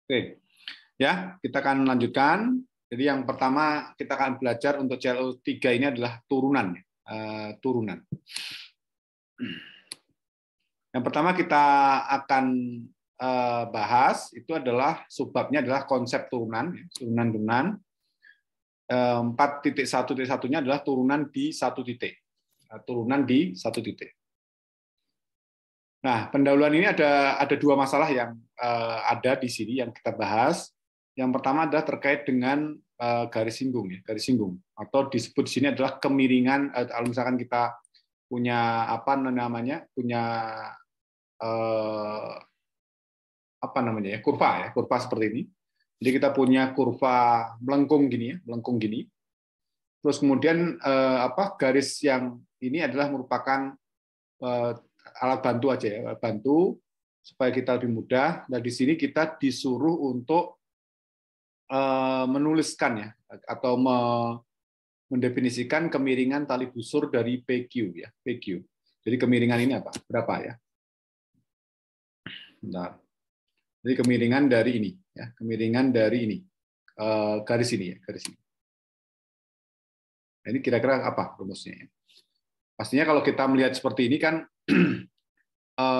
Oke, ya kita akan lanjutkan. Jadi yang pertama kita akan belajar untuk ClO3 ini adalah turunan. Turunan. Yang pertama kita akan bahas itu adalah subbabnya adalah konsep turunan, turunan. 4.1.1-nya adalah turunan di satu titik. Turunan di satu titik. Nah, pendahuluan ini ada dua masalah yang ada di sini yang kita bahas. Yang pertama adalah terkait dengan garis singgung, ya, garis singgung, atau disebut di sini adalah kemiringan. Kalau misalkan kita punya kurva seperti ini. Jadi kita punya kurva melengkung gini, Terus kemudian garis yang ini adalah merupakan alat bantu aja ya, bantu supaya kita lebih mudah. Nah, di sini kita disuruh untuk menuliskan ya atau mendefinisikan kemiringan tali busur dari PQ ya, PQ. Jadi kemiringan ini apa? Berapa ya? Bentar. Jadi kemiringan dari ini ya, kemiringan dari ini. Garis ini ya, garis ini. Nah, ini kira-kira apa rumusnya ya? Pastinya kalau kita melihat seperti ini kan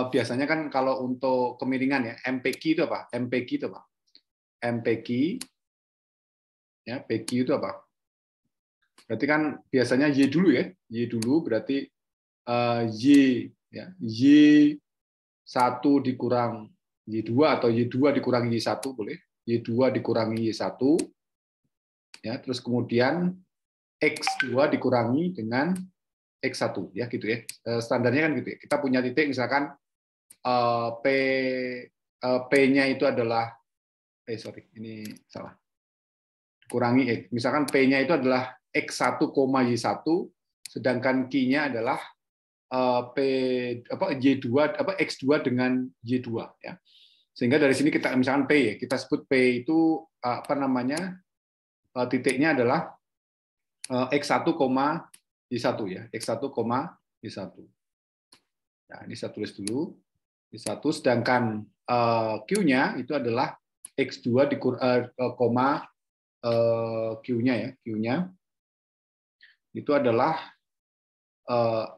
biasanya kan kalau untuk kemiringan ya MPQ itu apa? MPQ itu apa? MPQ ya, PQ itu apa? Berarti kan biasanya Y dulu ya. Y dulu berarti Y ya, Y1 dikurang Y2 atau Y2 dikurangi Y1 boleh. Y2 dikurangi Y1 ya, terus kemudian X2 dikurangi dengan X1 ya gitu ya. Standarnya kan gitu ya. Kita punya titik misalkan P-nya itu adalah ini salah. Kurangi X. Misalkan P-nya itu adalah X1, Y1 sedangkan Q-nya adalah Y2 X2 dengan Y2 ya. Sehingga dari sini kita misalkan P ya, kita sebut P itu titiknya adalah X1, Y1 ya, X1, Y1. Nah, ini saya tulis dulu. Y1 sedangkan Q-nya itu adalah X2 Q-nya ya, Q-nya itu adalah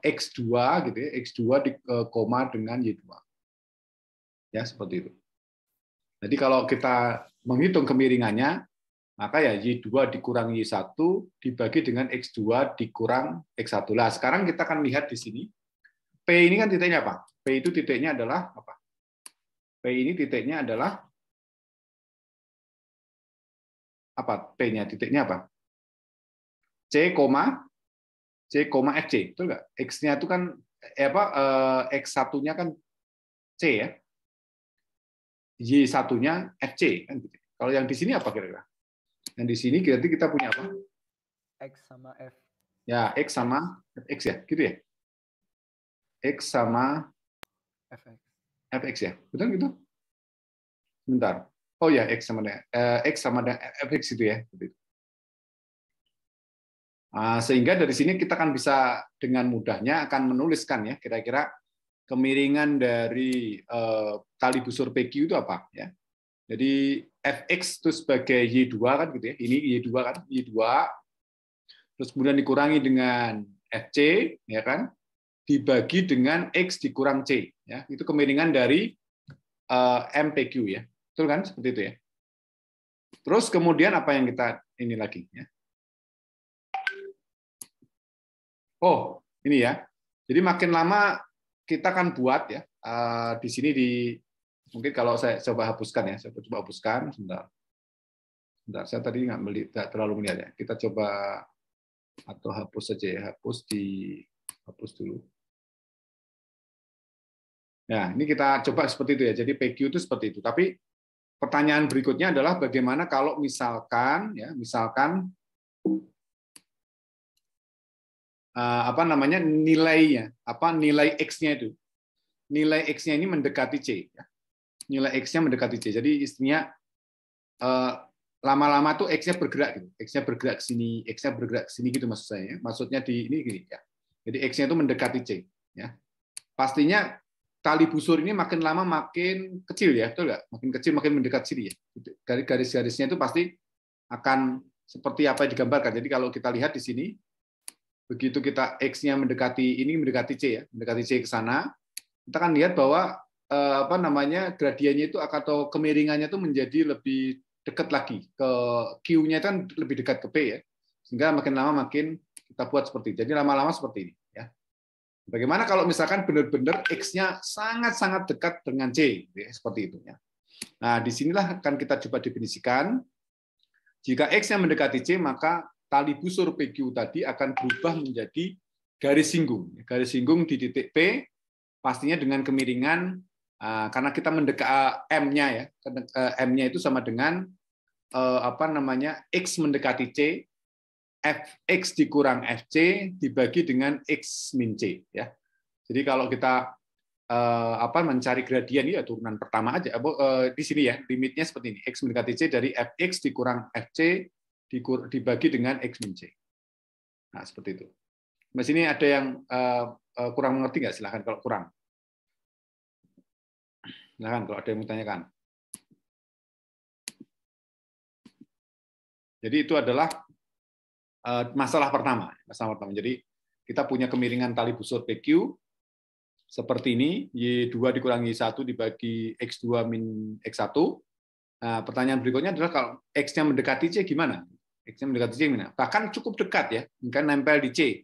X2 gitu ya, X2 koma dengan Y2. Ya, seperti itu. Jadi kalau kita menghitung kemiringannya, maka ya Y2 dikurang Y1 dibagi dengan X2 dikurang X1. Nah, sekarang kita akan lihat di sini. P ini kan titiknya apa? P itu titiknya adalah apa? P ini titiknya adalah apa? P-nya titiknya apa? C, FC, betul nggak? X-nya itu kan X1-nya kan C ya. Y1-nya FC kan gitu. Kalau yang di sini apa kira-kira? Yang di sini berarti kita punya apa? X sama F. Ya, X sama Fx ya, gitu ya. X sama Fx ya. Betul gitu? Bentar. Oh ya, X sama Fx itu ya. Sehingga dari sini kita akan bisa dengan mudahnya akan menuliskan ya kira-kira kemiringan dari tali busur PQ itu apa ya. Jadi Fx itu sebagai Y2 kan gitu ya. Ini Y2 kan, Y2. Terus kemudian dikurangi dengan Fc ya kan. Dibagi dengan X dikurang C ya. Itu kemiringan dari MPQ ya. Betul kan seperti itu ya. Terus kemudian apa yang kita ini lagi ya. Oh, ini ya. Jadi makin lama kita akan buat ya. Di sini mungkin kalau saya coba hapuskan ya. Saya coba hapuskan sebentar. Saya tadi nggak terlalu melihat ya. Kita coba atau hapus saja ya. Hapus dulu. Nah, ini kita coba seperti itu ya. Jadi PQ itu seperti itu. Tapi pertanyaan berikutnya adalah bagaimana kalau misalkan nilainya, nilai X-nya itu. Nilai X-nya ini mendekati C. Ya. Nilai X-nya mendekati C. Jadi istrinya lama-lama tuh X-nya bergerak gitu. X-nya bergerak ke sini, X-nya bergerak ke sini gitu maksud saya. Maksudnya di ini gini ya. Jadi X-nya itu mendekati C. Ya. Pastinya tali busur ini makin lama makin kecil ya, betul nggak? Makin kecil makin mendekat sini ya. Garis-garisnya itu pasti akan seperti apa yang digambarkan. Jadi kalau kita lihat di sini, begitu kita X-nya mendekati C ya, mendekati C ke sana, kita akan lihat bahwa gradiennya itu atau kemiringannya itu menjadi lebih dekat lagi ke Q-nya kan lebih dekat ke P ya, sehingga makin lama makin kita buat seperti itu. Jadi lama-lama seperti ini ya. Bagaimana kalau misalkan benar-benar X-nya sangat-sangat dekat dengan C, ya, seperti itu ya. Nah, disinilah akan kita coba definisikan. Jika X-nya mendekati C, maka tali busur PQ tadi akan berubah menjadi garis singgung. Garis singgung di titik P, pastinya dengan kemiringan, karena kita mendekat M-nya ya, M-nya itu sama dengan X mendekati C, Fx dikurang Fc dibagi dengan X min C. Ya. Jadi kalau kita mencari gradien ya turunan pertama aja. Di sini ya limitnya seperti ini. X mendekati C dari Fx dikurang Fc dibagi dengan X min C. Nah seperti itu. Mas ini ada yang kurang mengerti nggak? Silahkan kalau kurang. Silahkan kalau ada yang mau tanyakan. Jadi itu adalah masalah pertama. Jadi kita punya kemiringan tali busur PQ seperti ini, Y2 dikurangi 1 dibagi X2 min X1. Nah, pertanyaan berikutnya adalah kalau X-nya mendekati C gimana? X-nya mendekati C gimana? Bahkan cukup dekat ya, kan nempel di C.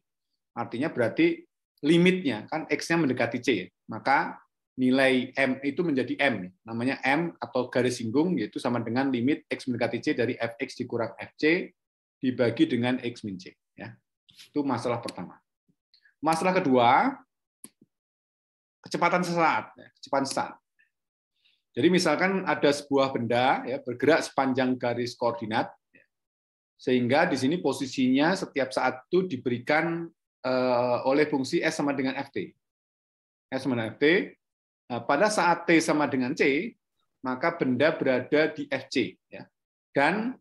Artinya berarti limitnya kan X-nya mendekati C. Maka nilai M itu menjadi M. Namanya M atau garis singgung, yaitu sama dengan limit X mendekati C dari Fx dikurang Fc dibagi dengan X min C. Ya. Itu masalah pertama. Masalah kedua, kecepatan sesaat. Kecepatan sesaat. Jadi misalkan ada sebuah benda ya, bergerak sepanjang garis koordinat, sehingga di sini posisinya setiap saat itu diberikan oleh fungsi S sama dengan Ft. S sama dengan Ft. Nah, pada saat T sama dengan C, maka benda berada di Fc. Ya. Dan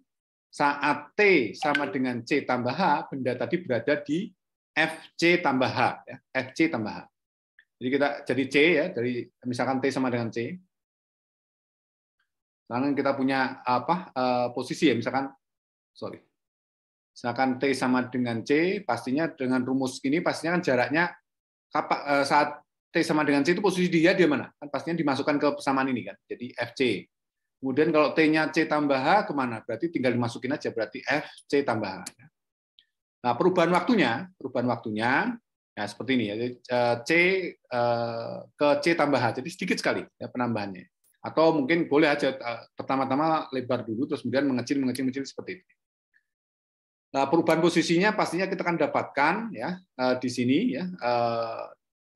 saat T sama dengan C tambah H, benda tadi berada di Fc tambah H. Ya. Fc tambah H. Jadi kita jadi C ya, dari misalkan T sama dengan C. Sekarang kita punya posisi ya, misalkan T sama dengan C, pastinya dengan rumus ini pastinya kan jaraknya saat T sama dengan C itu posisi dia mana? Kan pastinya dimasukkan ke persamaan ini kan. Jadi Fc. Kemudian kalau T-nya C tambah H kemana? Berarti tinggal dimasukin aja, berarti Fc tambah H. Nah, perubahan waktunya ya seperti ini ya. C ke C tambah H, jadi sedikit sekali ya penambahannya. Atau mungkin boleh aja pertama-tama lebar dulu, terus kemudian mengecil seperti itu. Nah, perubahan posisinya pastinya kita akan dapatkan ya di sini ya.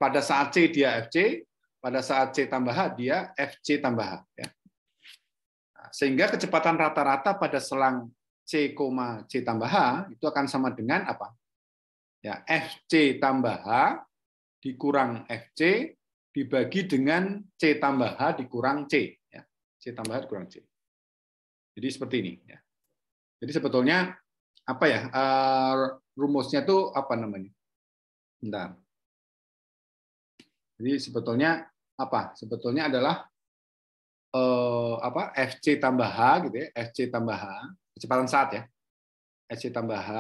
Pada saat C dia Fc, pada saat C tambah H dia Fc tambah H. Ya. Nah, sehingga kecepatan rata-rata pada selang C, C tambah H itu akan sama dengan apa? Ya, Fc tambah H dikurang Fc dibagi dengan C tambah H dikurang C. Ya. C tambah H dikurang C. Jadi seperti ini. Ya. Jadi sebetulnya apa ya rumusnya itu apa namanya? Bentar. Jadi sebetulnya apa? Sebetulnya adalah Fc tambah H gitu ya, Fc tambah H, kecepatan saat ya. Fc tambah H.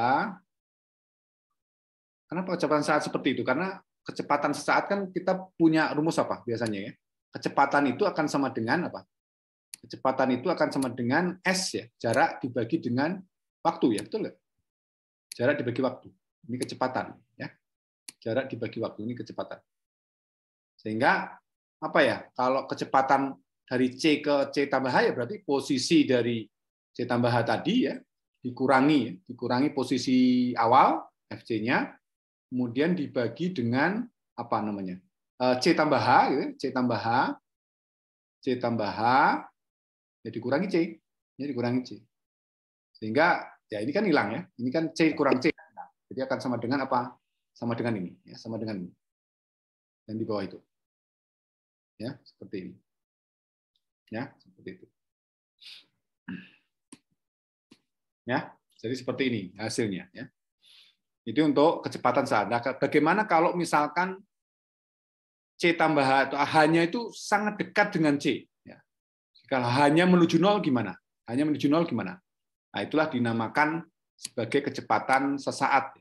Kenapa kecepatan saat seperti itu? Karena kecepatan sesaat kan kita punya rumus apa biasanya ya? Kecepatan itu akan sama dengan apa? Kecepatan itu akan sama dengan S ya, jarak dibagi dengan waktu ya, betul nggak? Jarak dibagi waktu. Ini kecepatan ya. Jarak dibagi waktu ini kecepatan. Sehingga apa ya? Kalau kecepatan dari C ke C tambah H ya berarti posisi dari C tambah H tadi ya dikurangi posisi awal Fc-nya, kemudian dibagi dengan apa namanya? C tambah H gitu, C tambah H ya dikurangi C. Ya dikurangi C. Sehingga ya ini kan hilang ya. Ini kan C kurang C. Jadi akan sama dengan apa? Sama dengan ini ya, sama dengan ini. Dan di bawah itu. Ya, seperti ini. Ya, seperti itu. Ya, jadi seperti ini hasilnya ya. Itu untuk kecepatan saat. Nah, bagaimana kalau misalkan C tambah H atau hanya itu sangat dekat dengan C. Ya. Kalau hanya menuju 0 gimana? Hanya menuju 0 gimana? Nah, itulah dinamakan sebagai kecepatan sesaat.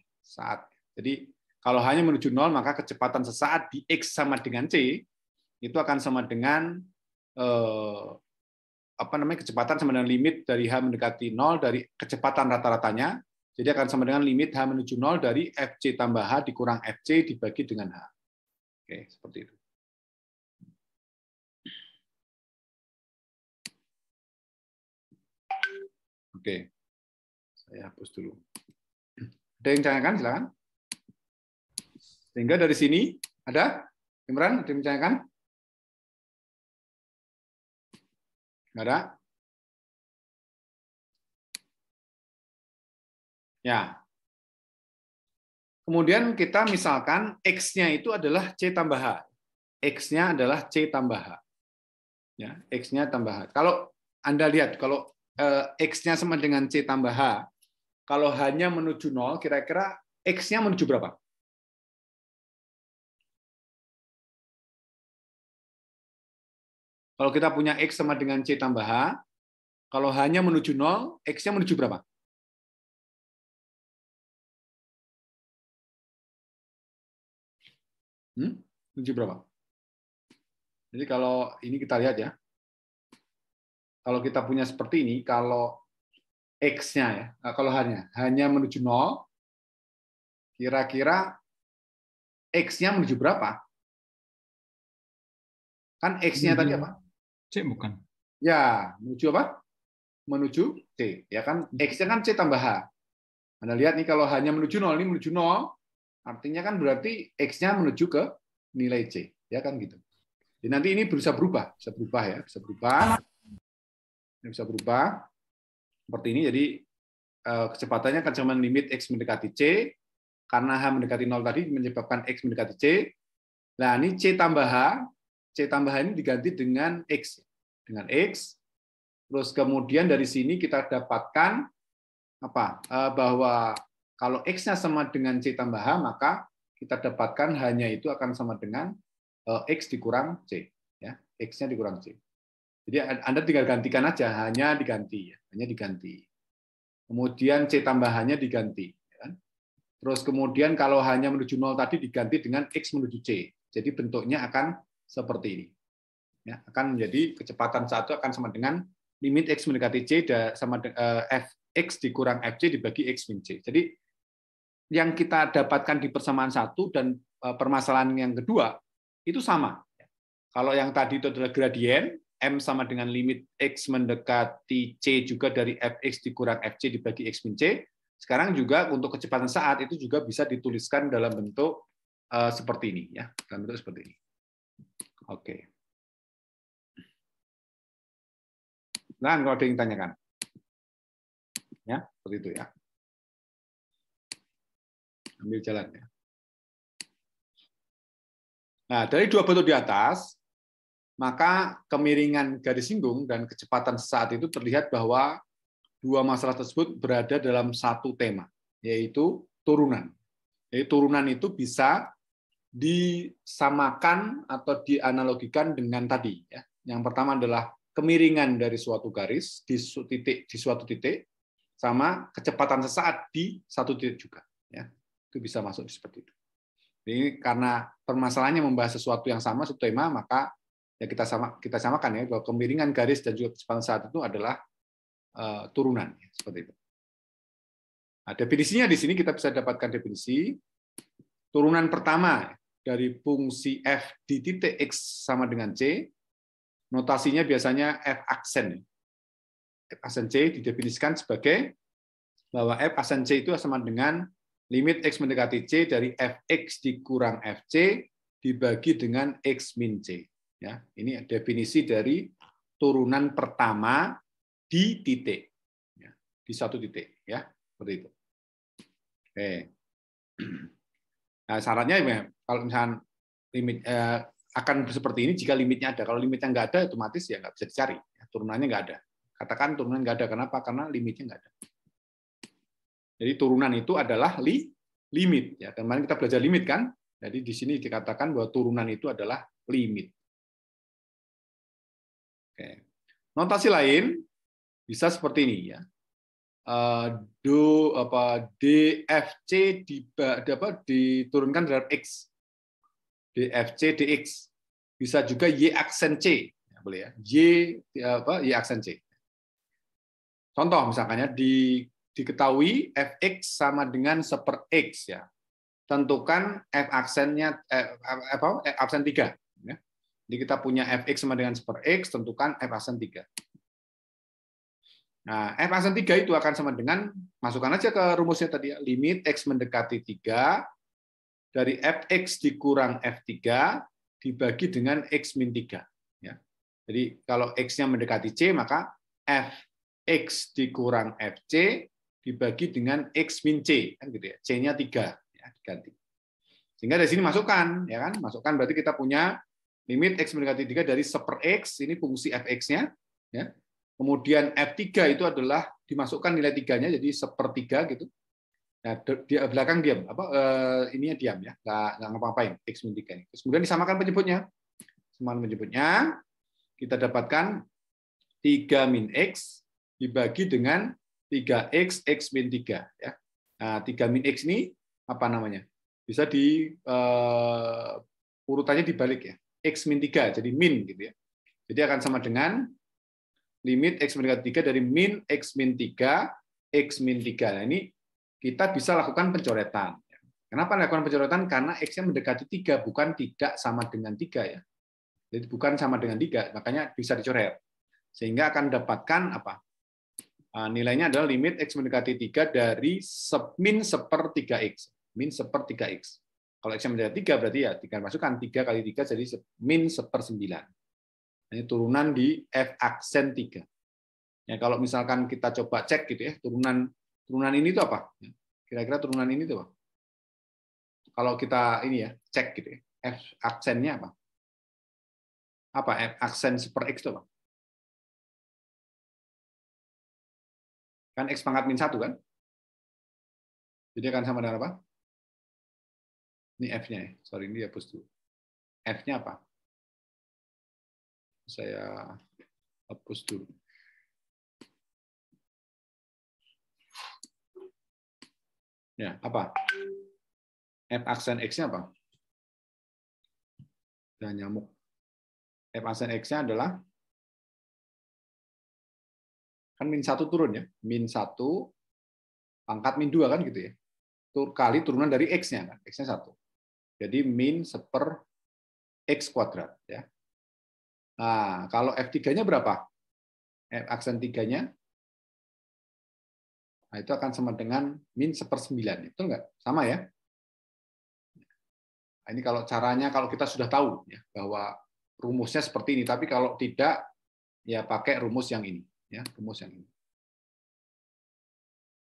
Jadi kalau hanya menuju 0, maka kecepatan sesaat di X sama dengan C itu akan sama dengan kecepatan sama dengan limit dari H mendekati 0 dari kecepatan rata-ratanya. Jadi akan sama dengan limit H menuju 0 dari FC tambah H dikurang FC dibagi dengan H. Oke, seperti itu. Oke, saya hapus dulu. Ada yang ditanyakan? Silakan. Sehingga dari sini ada Imran, ada yang ditanyakan? Nggak ada? Ya. Kemudian kita misalkan X-nya itu adalah C tambah H. X-nya adalah C tambah H. Ya, X-nya tambah H. Kalau Anda lihat, kalau X-nya sama dengan C tambah H, kalau hanya menuju 0, kira-kira X-nya menuju berapa? Kalau kita punya X sama dengan C tambah H, kalau hanya menuju 0, X-nya menuju berapa? Menuju berapa? Jadi kalau ini kita lihat ya, kalau kita punya seperti ini, kalau X-nya ya, kalau hanya menuju 0, kira-kira X-nya menuju berapa? Kan X-nya tadi apa? C bukan? Ya, menuju apa? Menuju C. Ya kan, X-nya kan C tambah H. Anda lihat nih, kalau hanya menuju 0, ini menuju 0, artinya kan berarti X-nya menuju ke nilai C. Ya kan gitu. Jadi nanti ini bisa berubah ya, bisa berubah. Ini bisa berubah seperti ini. Jadi kecepatannya akan sama limit X mendekati C, karena H mendekati 0 tadi menyebabkan X mendekati C. Nah, ini C tambah H ini diganti dengan X. Terus kemudian dari sini kita dapatkan bahwa kalau X-nya sama dengan C tambah H, maka kita dapatkan hanya itu akan sama dengan X dikurang C. Ya, X-nya dikurang C. Jadi Anda tinggal gantikan aja, hanya diganti. Kemudian C tambahannya diganti. Terus kemudian kalau hanya menuju 0 tadi diganti dengan X menuju C. Jadi bentuknya akan seperti ini. Ya, akan menjadi kecepatan satu akan sama dengan limit X mendekati C sama Fx dikurang Fc dibagi X min C. Jadi yang kita dapatkan di persamaan satu dan permasalahan yang kedua itu sama. Kalau yang tadi itu adalah gradien, M sama dengan limit X mendekati C juga dari Fx dikurang Fc dibagi X min C. Sekarang juga untuk kecepatan saat itu juga bisa dituliskan dalam bentuk seperti ini, ya, dalam bentuk seperti ini. Oke. Nah, kalau ada yang tanyakan, ya, seperti itu ya. Ambil jalan ya. Nah, dari dua bentuk di atas, maka kemiringan garis singgung dan kecepatan sesaat itu terlihat bahwa dua masalah tersebut berada dalam satu tema, yaitu turunan. Jadi turunan itu bisa disamakan atau dianalogikan dengan tadi. Ya. Yang pertama adalah kemiringan dari suatu garis di suatu titik, sama kecepatan sesaat di satu titik juga. Ya. Itu bisa masuk seperti itu. Jadi karena permasalahannya membahas sesuatu yang sama, satu tema, maka ya kita samakan ya bahwa kemiringan garis dan juga kecepatan saat itu adalah turunan, seperti itu. Nah, definisinya di sini kita bisa dapatkan definisi turunan pertama dari fungsi f di titik x sama dengan c, notasinya biasanya f aksen. F aksen c didefinisikan sebagai bahwa f aksen c itu sama dengan limit x mendekati c dari fx dikurang fc dibagi dengan x min c. Ya, ini definisi dari turunan pertama di titik, ya, di satu titik, ya, seperti itu. Oke. Nah, syaratnya ya, kalau misalnya limit akan seperti ini jika limitnya ada. Kalau limitnya nggak ada, otomatis ya nggak bisa dicari. Ya, turunannya nggak ada. Katakan turunan nggak ada. Kenapa? Karena limitnya nggak ada. Jadi turunan itu adalah limit. Ya, kemarin kita belajar limit kan. Jadi di sini dikatakan bahwa turunan itu adalah limit. Oke. Notasi lain bisa seperti ini ya. DFC diturunkan terhadap X. DFC DX. Bisa juga Y aksen C. Boleh ya. Y aksen C. Contoh misalkan ya, diketahui Fx sama dengan 1/X ya. Tentukan F aksennya F aksen 3 ya. Jadi kita punya Fx sama dengan 1/X, tentukan F aksen 3. Nah, F aksen 3 itu akan sama dengan, masukkan aja ke rumusnya tadi ya, limit X mendekati 3 dari Fx dikurang F3 dibagi dengan X min 3 ya. Jadi kalau X-nya mendekati C, maka Fx dikurang Fc dibagi dengan X min C kan gitu ya. C-nya 3. Ganti. Sehingga dari sini masukkan, ya kan? Masukkan berarti kita punya limit X mendekati 3 dari 1/X, ini fungsi Fx-nya, ya. Kemudian F3 itu adalah dimasukkan nilai 3-nya, jadi 1/3 gitu. Nah, di belakang diam, ininya diam ya, nggak ngapa-ngapain X min 3 ini. Terus kemudian disamakan penyebutnya. Samakan penyebutnya, kita dapatkan 3 min X dibagi dengan 3X X min 3. Ya. Nah, 3 min X ini apa namanya? Bisa di urutannya dibalik ya. X min 3 jadi min gitu ya. Jadi akan sama dengan limit X mendekati 3 dari min X min 3 X min 3. Nah, ini kita bisa lakukan pencoretan. Kenapa lakukan pencoretan? Karena X-nya mendekati 3 bukan tidak sama dengan 3 ya. Jadi bukan sama dengan 3, makanya bisa dicoret. Sehingga akan dapatkan apa? Nilainya adalah limit X mendekati 3 dari min 1/3X. Min 1/3X. Kalau X mendekati 3 berarti ya 3 masukkan 3 kali 3 jadi min 1/9. Ini turunan di F aksen 3. Ya, kalau misalkan kita coba cek gitu ya, turunan ini itu apa? Kira-kira turunan ini itu apa? Kalau kita ini ya, cek gitu ya. F aksennya apa? Apa F aksen 1/X itu apa? Kan X pangkat min 1 kan? Jadi akan sama dengan apa? Ini F-nya ya. Sorry, ini dihapus dulu. F-nya apa? Saya hapus dulu. Ya, apa? F aksen X-nya apa? Dan nyamuk. F aksen X-nya adalah kan min 1 turun ya. Min 1 pangkat min 2 kan gitu ya. Kali turunan dari X-nya kan. X-nya 1. Jadi min 1/X kuadrat ya. Nah, kalau F3-nya berapa? F aksen 3-nya nah, itu akan sama dengan min 1/9. Itu enggak? Sama ya? Nah, ini kalau caranya kalau kita sudah tahu ya bahwa rumusnya seperti ini, tapi kalau tidak ya pakai rumus yang ini ya, rumus yang ini.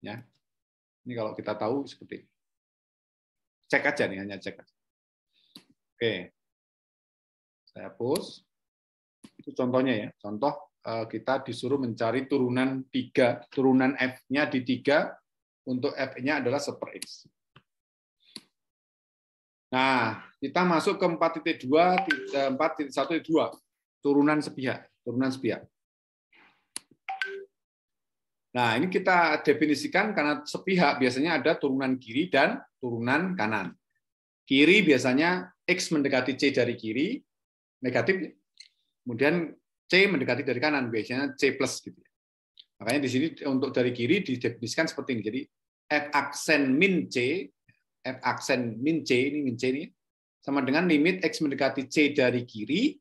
Ya. Ini kalau kita tahu seperti ini. Cek aja nih, hanya cek aja. Oke. Saya hapus. Itu contohnya ya. Contoh kita disuruh mencari turunan 3, turunan F-nya di 3 untuk F-nya adalah 1/X. Nah, kita masuk ke 4.1.2, turunan sepihak, Nah, ini kita definisikan karena sepihak biasanya ada turunan kiri dan turunan kanan. Kiri biasanya X mendekati C dari kiri, negatif. Kemudian C mendekati dari kanan, biasanya C plus gitu. Makanya di sini untuk dari kiri didefinisikan seperti ini. Jadi F aksen min C, F aksen min C ini sama dengan limit X mendekati C dari kiri,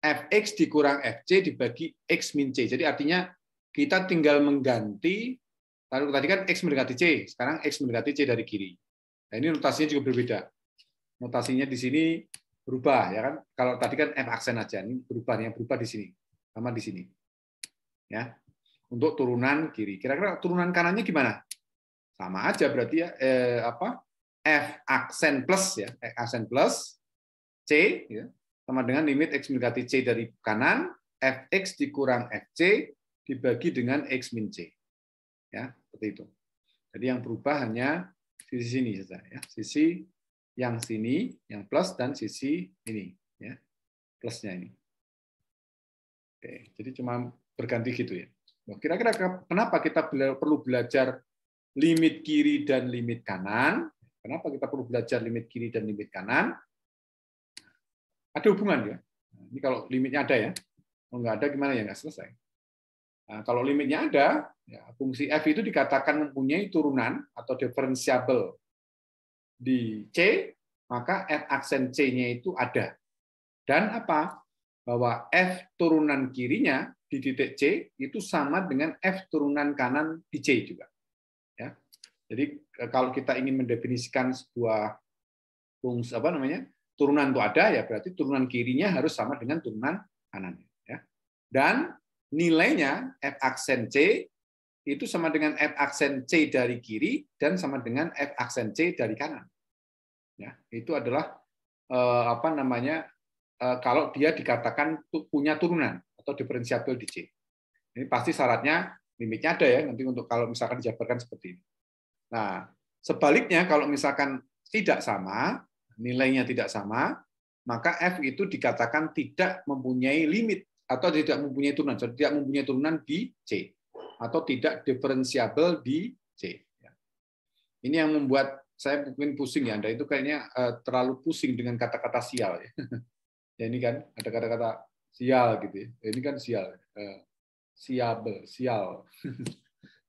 Fx dikurang Fc dibagi X min C. Jadi artinya kita tinggal mengganti, tadi kan X mendekati C, sekarang X mendekati C dari kiri. Nah, ini notasinya juga berbeda. Notasinya di sini berubah, ya kan? Kalau tadi kan F aksen aja, ini berubah, yang berubah di sini, sama di sini. Ya, untuk turunan kiri. Kira-kira turunan kanannya gimana? Sama aja berarti ya, F aksen plus ya, F aksen plus C, ya, sama dengan limit X mendekati C dari kanan, Fx dikurang Fc dibagi dengan X min C. Ya, seperti itu. Jadi yang berubah hanya sisi sini saja ya. Sisi yang sini, yang plus, dan sisi ini, ya, plusnya ini. Oke, jadi cuma berganti gitu ya. Kira-kira kenapa kita perlu belajar limit kiri dan limit kanan? Kenapa kita perlu belajar limit kiri dan limit kanan? Ada hubungan ya. Ini kalau limitnya ada ya. Kalau nggak ada gimana ya, nggak selesai. Nah, kalau limitnya ada, ya, fungsi f itu dikatakan mempunyai turunan atau diferensiabel di C, maka f aksen C-nya itu ada. Dan apa? Bahwa f turunan kirinya di titik C itu sama dengan f turunan kanan di C juga. Ya. Jadi kalau kita ingin mendefinisikan sebuah fungsi turunan itu ada, ya berarti turunan kirinya harus sama dengan turunan kanannya. Ya. Dan nilainya f aksen C itu sama dengan f aksen C dari kiri dan sama dengan f aksen C dari kanan. Ya, itu adalah kalau dia dikatakan punya turunan atau diferensiabel di C. Ini pasti syaratnya limitnya ada ya, nanti untuk kalau misalkan dijabarkan seperti ini. Nah, sebaliknya kalau misalkan tidak sama, nilainya tidak sama, maka F itu dikatakan tidak mempunyai limit atau tidak mempunyai turunan, tidak mempunyai turunan di C atau tidak diferensiabel di C. Ini yang membuat saya mungkin pusing ya, Anda itu kayaknya terlalu pusing dengan kata-kata sial ya. Ya ini kan ada kata-kata sial gitu ya. Ini kan sial, sial.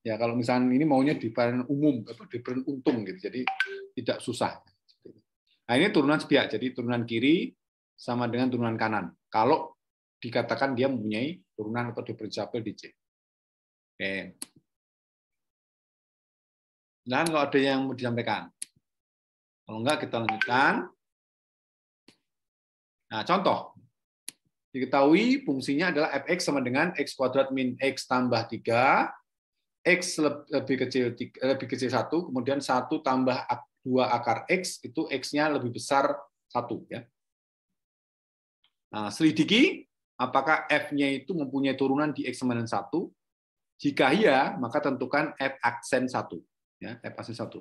Ya kalau misalnya ini maunya diferen umum atau diferen untung gitu, jadi tidak susah. Nah ini turunan sebiak, jadi turunan kiri sama dengan turunan kanan. Kalau dikatakan dia mempunyai turunan atau diferensiabel di C. Oke. Dan kalau ada yang mau disampaikan, kalau enggak kita lanjutkan. Nah, contoh. Diketahui fungsinya adalah fx sama dengan x kuadrat min x tambah 3, x lebih kecil 1, kemudian 1 tambah 2 akar x, itu x-nya lebih besar 1. Ya. Nah, selidiki apakah f-nya itu mempunyai turunan di x sama dengan 1. Jika iya, maka tentukan f aksen 1. Ya, f aksen 1.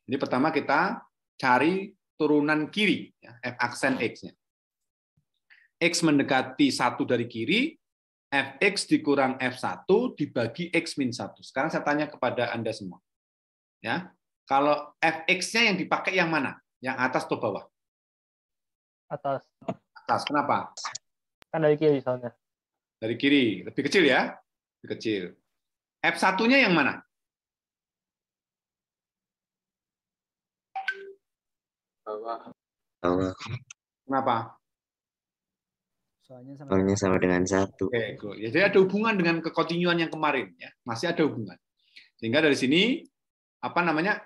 Jadi pertama kita cari turunan kiri, ya, f aksen x-nya. X mendekati 1 dari kiri, fx dikurang f1 dibagi x min 1. Sekarang saya tanya kepada Anda semua. Ya, kalau fx-nya yang dipakai yang mana? Yang atas atau bawah? Atas. Atas. Kenapa? Kan dari kiri soalnya. Dari kiri. Lebih kecil ya? Lebih kecil. F1-nya yang mana? Bawah. Kenapa? Soalnya sama dengan 1. Oke, cool. Jadi ada hubungan dengan kekontinuan yang kemarin. Ya. Masih ada hubungan. Sehingga dari sini,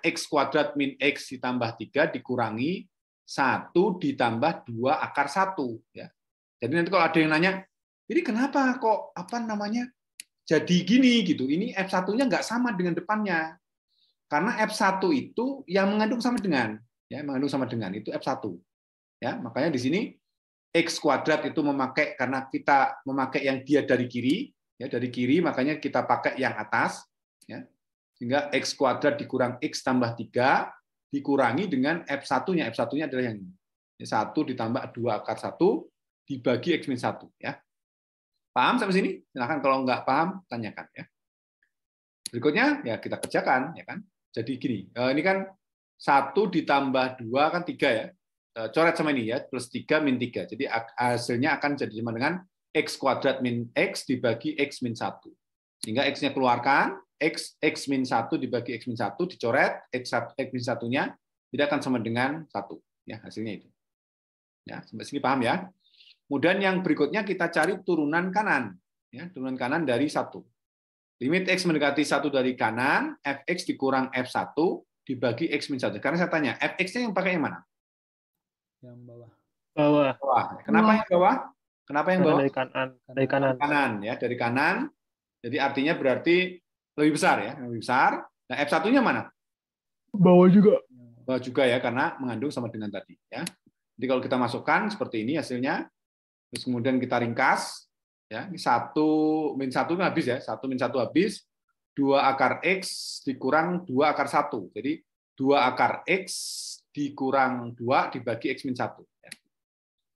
x kuadrat min x ditambah 3 dikurangi 1 ditambah 2 akar 1. Ya. Jadi nanti kalau ada yang nanya, ini kenapa kok jadi gini gitu? Ini F1-nya nggak sama dengan depannya. Karena F1 itu yang mengandung sama dengan, ya, mengandung sama dengan itu F1. Ya, makanya di sini x kuadrat itu memakai, karena kita memakai yang dia dari kiri, ya, dari kiri makanya kita pakai yang atas, ya. Sehingga x kuadrat dikurang x tambah 3 dikurangi dengan F1-nya. F1-nya adalah yang ini. 1 ditambah 2 akar 1 dibagi x min 1. Ya. Paham sampai sini? Silakan kalau nggak paham, tanyakan. Ya. Berikutnya, ya kita kerjakan. Ya kan? Jadi gini, ini kan 1 ditambah 2 kan 3 ya. Coret sama ini ya, plus 3 min 3. Jadi hasilnya akan jadi sama dengan x kuadrat min x dibagi x min 1. Sehingga x-nya keluarkan, x min 1 dibagi x min 1 dicoret, x min 1-nya tidak akan sama dengan 1. Ya, hasilnya itu. Ya, sampai sini paham ya? Kemudian yang berikutnya kita cari turunan kanan. Ya, turunan kanan dari 1. Limit x mendekati 1 dari kanan, fx dikurang f1 dibagi x min 1. Karena saya tanya, fx-nya yang pakai yang mana? Yang bawah. Bawah. Kenapa yang bawah? Kenapa yang bawah? Dari kanan. Dari kanan. Kanan ya, dari kanan. Jadi artinya berarti lebih besar ya, lebih besar. Nah, F1-nya mana? Bawah juga. Bawah juga ya, karena mengandung sama dengan tadi ya. Jadi kalau kita masukkan seperti ini hasilnya, terus kemudian kita ringkas ya, ini 1 min 1 habis ya, 1 min 1 habis, 2 akar x dikurang 2 akar 1. Jadi 2 akar x dikurang 2 dibagi X min 1.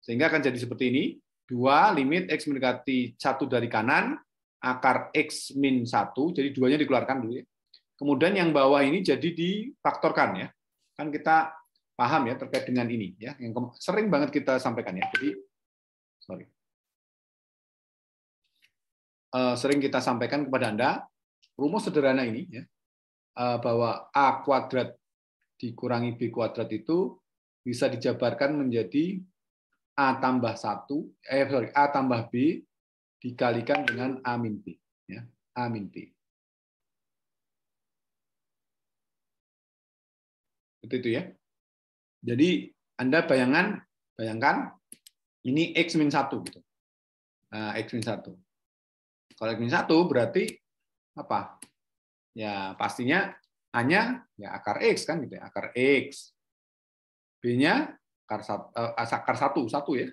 Sehingga akan jadi seperti ini. 2 limit X mendekati 1 dari kanan, akar X min 1, jadi 2-nya dikeluarkan dulu ya. Kemudian yang bawah ini jadi difaktorkan ya. Kan kita paham ya terkait dengan ini ya, yang sering banget kita sampaikan ya. Jadi sering kita sampaikan kepada Anda rumus sederhana ini ya, bahwa A kuadrat dikurangi B kuadrat itu bisa dijabarkan menjadi A tambah 1, A tambah B dikalikan dengan A min B. Ya, A min B. Seperti itu ya. Jadi Anda bayangkan ini X min 1. Gitu. Nah, X min 1. Kalau X min 1 berarti apa? Ya pastinya A-nya ya akar X kan gitu ya, akar X. B-nya akar 1 ya.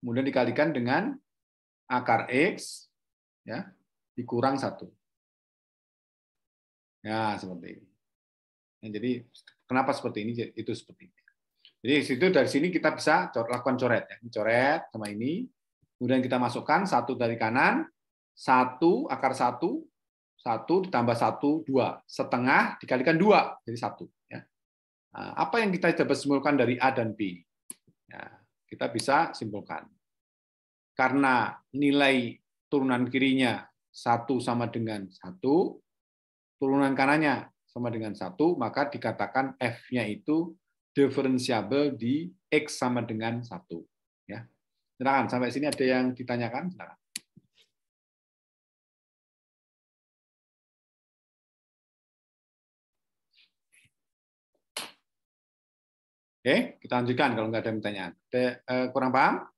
Kemudian dikalikan dengan akar X ya dikurang 1. Ya, seperti ini. Ya, jadi kenapa seperti ini? Itu seperti ini. Jadi dari sini kita bisa lakukan coret ya. Coret sama ini. Kemudian kita masukkan 1 dari kanan, 1 akar 1 ditambah 1 2 setengah dikalikan 2 jadi 1 ya. Nah, apa yang kita dapat simpulkan dari A dan B? Ya, kita bisa simpulkan karena nilai turunan kirinya 1 sama dengan 1, turunan kanannya sama dengan 1, maka dikatakan F-nya itu diferensiabel di X sama dengan 1 ya. Silakan, sampai sini ada yang ditanyakan? Silakan. Oke, kita lanjutkan kalau nggak ada pertanyaan. Kurang paham?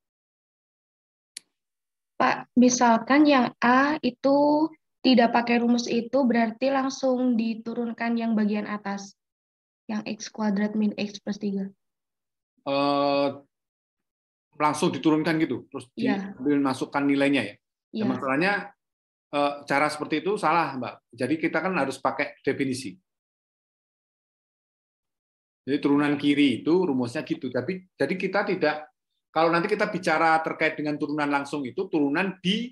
Pak, misalkan yang A itu tidak pakai rumus itu, berarti langsung diturunkan yang bagian atas. Yang X kuadrat min X plus 3. Langsung diturunkan gitu, terus dimasukkan nilainya ya. Ya. Masalahnya cara seperti itu salah, Mbak. Jadi kita kan harus pakai definisi. Jadi turunan kiri itu rumusnya gitu. Tapi jadi kita tidak, kalau nanti kita bicara terkait dengan turunan langsung itu turunan di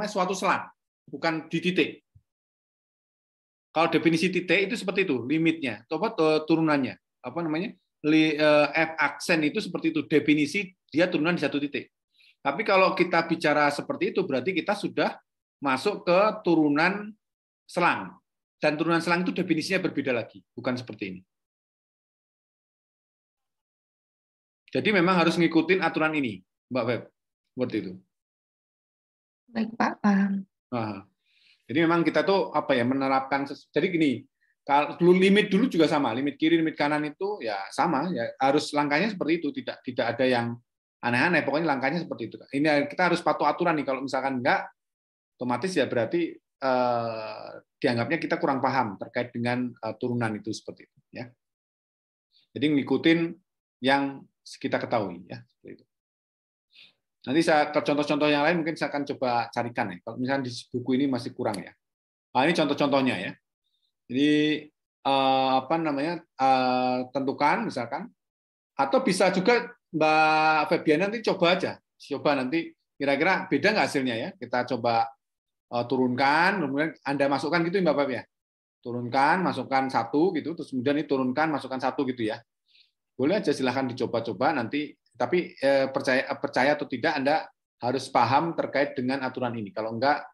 suatu selang, bukan di titik. Kalau definisi titik itu seperti itu limitnya, turunannya, F aksen itu seperti itu, definisi dia turunan di satu titik. Tapi kalau kita bicara seperti itu berarti kita sudah masuk ke turunan selang. Dan turunan selang itu definisinya berbeda lagi, bukan seperti ini. Jadi memang harus ngikutin aturan ini, Mbak Feb, seperti itu. Baik Pak, paham. Nah, jadi memang kita tuh menerapkan. Jadi gini, kalau limit dulu juga sama, limit kiri, limit kanan itu ya sama, ya harus langkahnya seperti itu, tidak ada yang aneh-aneh. Pokoknya langkahnya seperti itu. Ini kita harus patuh aturan nih. Kalau misalkan enggak, otomatis ya berarti dianggapnya kita kurang paham terkait dengan turunan itu seperti itu ya. Jadi ngikutin yang kita ketahui ya seperti itu. Nanti saya ke contoh-contoh yang lain mungkin saya akan coba carikan ya. Kalau misalnya di buku ini masih kurang ya. Nah, ini contoh-contohnya ya. Jadi tentukan misalkan atau bisa juga Mbak Febiana nanti coba nanti kira-kira beda nggak hasilnya ya. Kita coba turunkan, kemudian Anda masukkan gitu Mbak Feb ya. Turunkan, masukkan 1 gitu, terus kemudian turunkan, masukkan 1 gitu ya. Boleh aja silahkan dicoba-coba nanti, tapi percaya atau tidak Anda harus paham terkait dengan aturan ini. Kalau enggak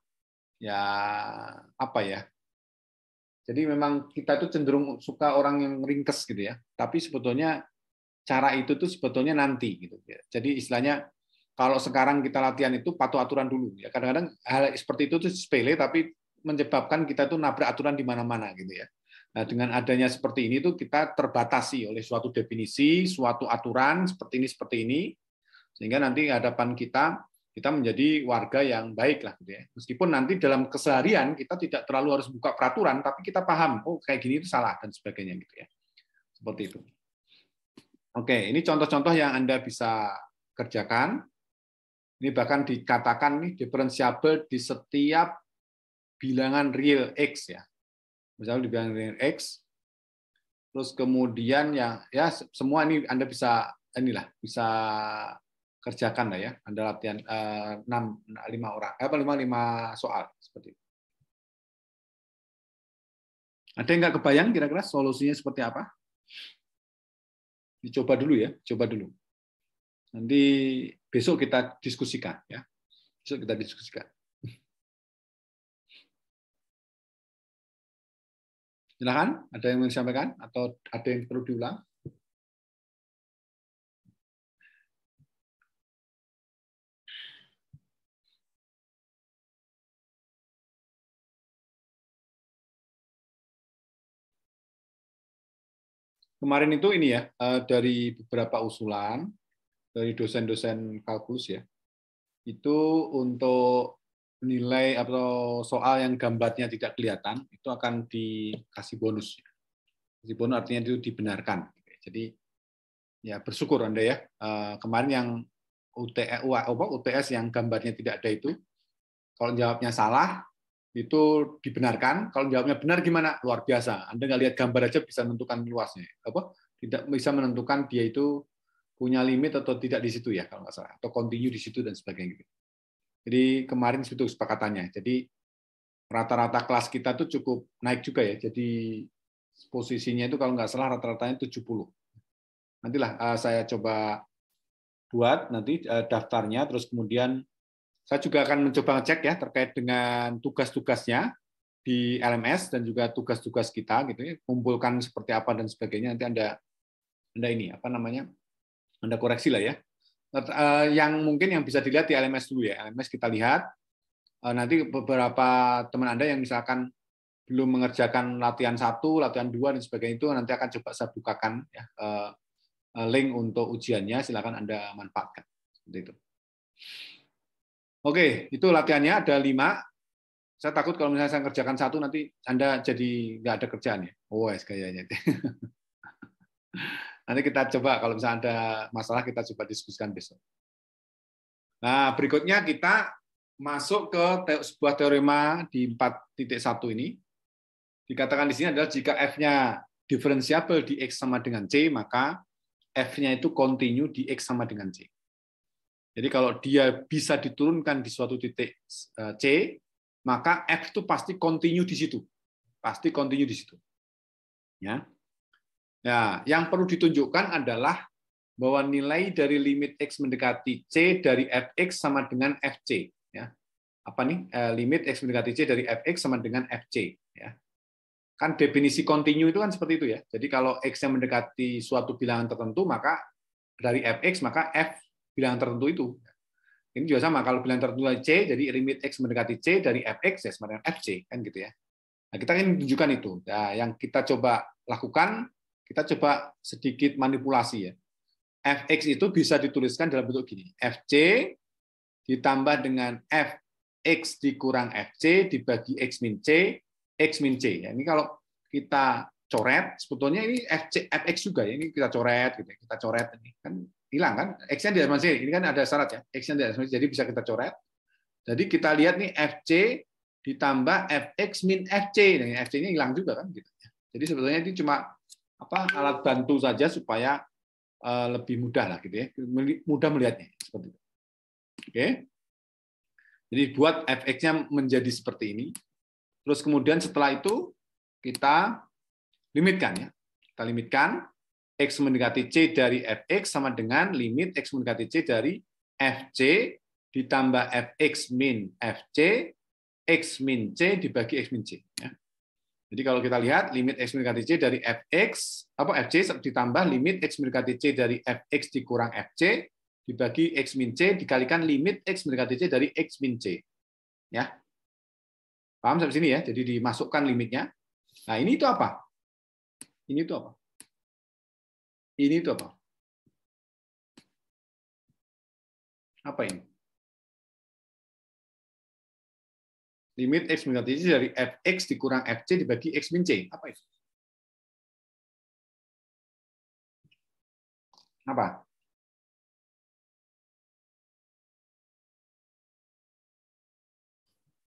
ya Jadi memang kita itu cenderung suka orang yang ringkes gitu ya. Tapi sebetulnya cara itu tuh sebetulnya nanti gitu ya. Jadi istilahnya kalau sekarang kita latihan itu patuh aturan dulu ya. Kadang-kadang hal seperti itu tuh sepele tapi menyebabkan kita tuh nabrak aturan di mana-mana gitu ya. Nah, dengan adanya seperti ini tuh kita terbatasi oleh suatu definisi, suatu aturan seperti ini sehingga nanti hadapan kita menjadi warga yang baik lah gitu ya. Meskipun nanti dalam keseharian kita tidak terlalu harus buka peraturan tapi kita paham oh kayak gini itu salah dan sebagainya gitu ya. Seperti itu. Oke, ini contoh-contoh yang Anda bisa kerjakan. Ini bahkan dikatakan nih diferensiabel di setiap bilangan real X ya. Misalnya di bilangan real X, Terus kemudian ya semua ini Anda bisa kerjakan lah ya. Anda latihan 5 soal seperti itu. Ada yang nggak kebayang kira-kira solusinya seperti apa? Dicoba dulu ya, coba dulu. Nanti besok kita diskusikan ya. Besok kita diskusikan. Silakan, ada yang mau disampaikan atau ada yang perlu diulang? Kemarin itu ini ya, dari beberapa usulan dari dosen-dosen kalkulus ya, itu untuk nilai atau soal yang gambarnya tidak kelihatan itu akan dikasih bonus. Kasih bonus artinya itu dibenarkan. Jadi ya bersyukur Anda ya. Kemarin yang UTS yang gambarnya tidak ada itu, kalau jawabnya salah itu dibenarkan. Kalau jawabnya benar gimana? Luar biasa. Anda nggak lihat gambar aja bisa menentukan luasnya. Tidak bisa menentukan dia itu punya limit atau tidak di situ ya kalau nggak salah, atau continue di situ dan sebagainya. Jadi kemarin itu kesepakatannya. Jadi rata-rata kelas kita tuh cukup naik juga ya. Jadi posisinya itu kalau nggak salah rata-ratanya 70. Nantilah saya coba buat nanti daftarnya, terus kemudian saya juga akan mencoba ngecek ya terkait dengan tugas-tugasnya di LMS dan juga tugas-tugas kita gitu ya, kumpulkan seperti apa dan sebagainya. Nanti Anda ini Anda koreksi lah ya. Yang mungkin yang bisa dilihat di LMS dulu ya. LMS kita lihat. Nanti beberapa teman Anda yang misalkan belum mengerjakan latihan 1, latihan 2 dan sebagainya itu nanti akan coba saya bukakan ya, link untuk ujiannya, silakan Anda manfaatkan. Seperti itu. Oke, itu latihannya ada 5. Saya takut kalau misalnya saya kerjakan 1 nanti Anda jadi nggak ada kerjaan ya. Kayaknya. Nanti kita coba kalau misalnya ada masalah kita coba diskusikan besok. Nah, berikutnya kita masuk ke sebuah teorema di 4.1 ini. Dikatakan di sini adalah jika F-nya diferensiabel di X sama dengan C, maka F-nya itu continue di X sama dengan C. Jadi kalau dia bisa diturunkan di suatu titik C, maka F itu pasti continue di situ. Pasti continue di situ. Ya. Nah, yang perlu ditunjukkan adalah bahwa nilai dari limit X mendekati C dari Fx sama dengan Fc. Ya. Apa nih? Limit X mendekati C dari Fx sama dengan Fc. Ya. Kan definisi continue itu kan seperti itu ya. Jadi kalau X-nya mendekati suatu bilangan tertentu, maka dari Fx, maka F bilangan tertentu itu. Ini juga sama, kalau bilangan tertentu C, jadi limit X mendekati C dari Fx, ya sama dengan Fc. Kan gitu ya. Nah, kita ingin tunjukkan itu. Nah, yang kita coba lakukan, kita coba sedikit manipulasi ya. Fx itu bisa dituliskan dalam bentuk gini. Fc ditambah dengan Fx dikurang Fc dibagi X min C, X min C. Ya, ini kalau kita coret, sebetulnya ini Fx juga ya. Ini kita coret, gitu. Kita coret ini kan hilang kan? X-nya di atas C. Ini kan ada syarat ya. X-nya di atas C. Jadi bisa kita coret. Jadi kita lihat nih Fc ditambah Fx min Fc. Nah, Fc-nya hilang juga kan? Gitu. Jadi sebetulnya itu cuma alat bantu saja supaya lebih mudah lah gitu ya, mudah melihatnya seperti itu. Oke. Jadi buat Fx-nya menjadi seperti ini. Terus kemudian setelah itu kita limitkan ya. Kita limitkan X mendekati C dari Fx sama dengan limit X mendekati C dari Fc ditambah Fx min Fc X min C dibagi X min C. Ya. Jadi kalau kita lihat limit X mendekati C dari Fx, Fc ditambah limit X mendekati C dari Fx dikurang Fc dibagi X min C dikalikan limit X mendekati C dari X min C. Ya. Paham sampai sini ya? Jadi dimasukkan limitnya. Nah, ini itu apa? Ini itu apa? Ini itu apa? Apa ini? Limit X mendekati C dari Fx dikurang Fc dibagi X min C. Apa itu? Apa?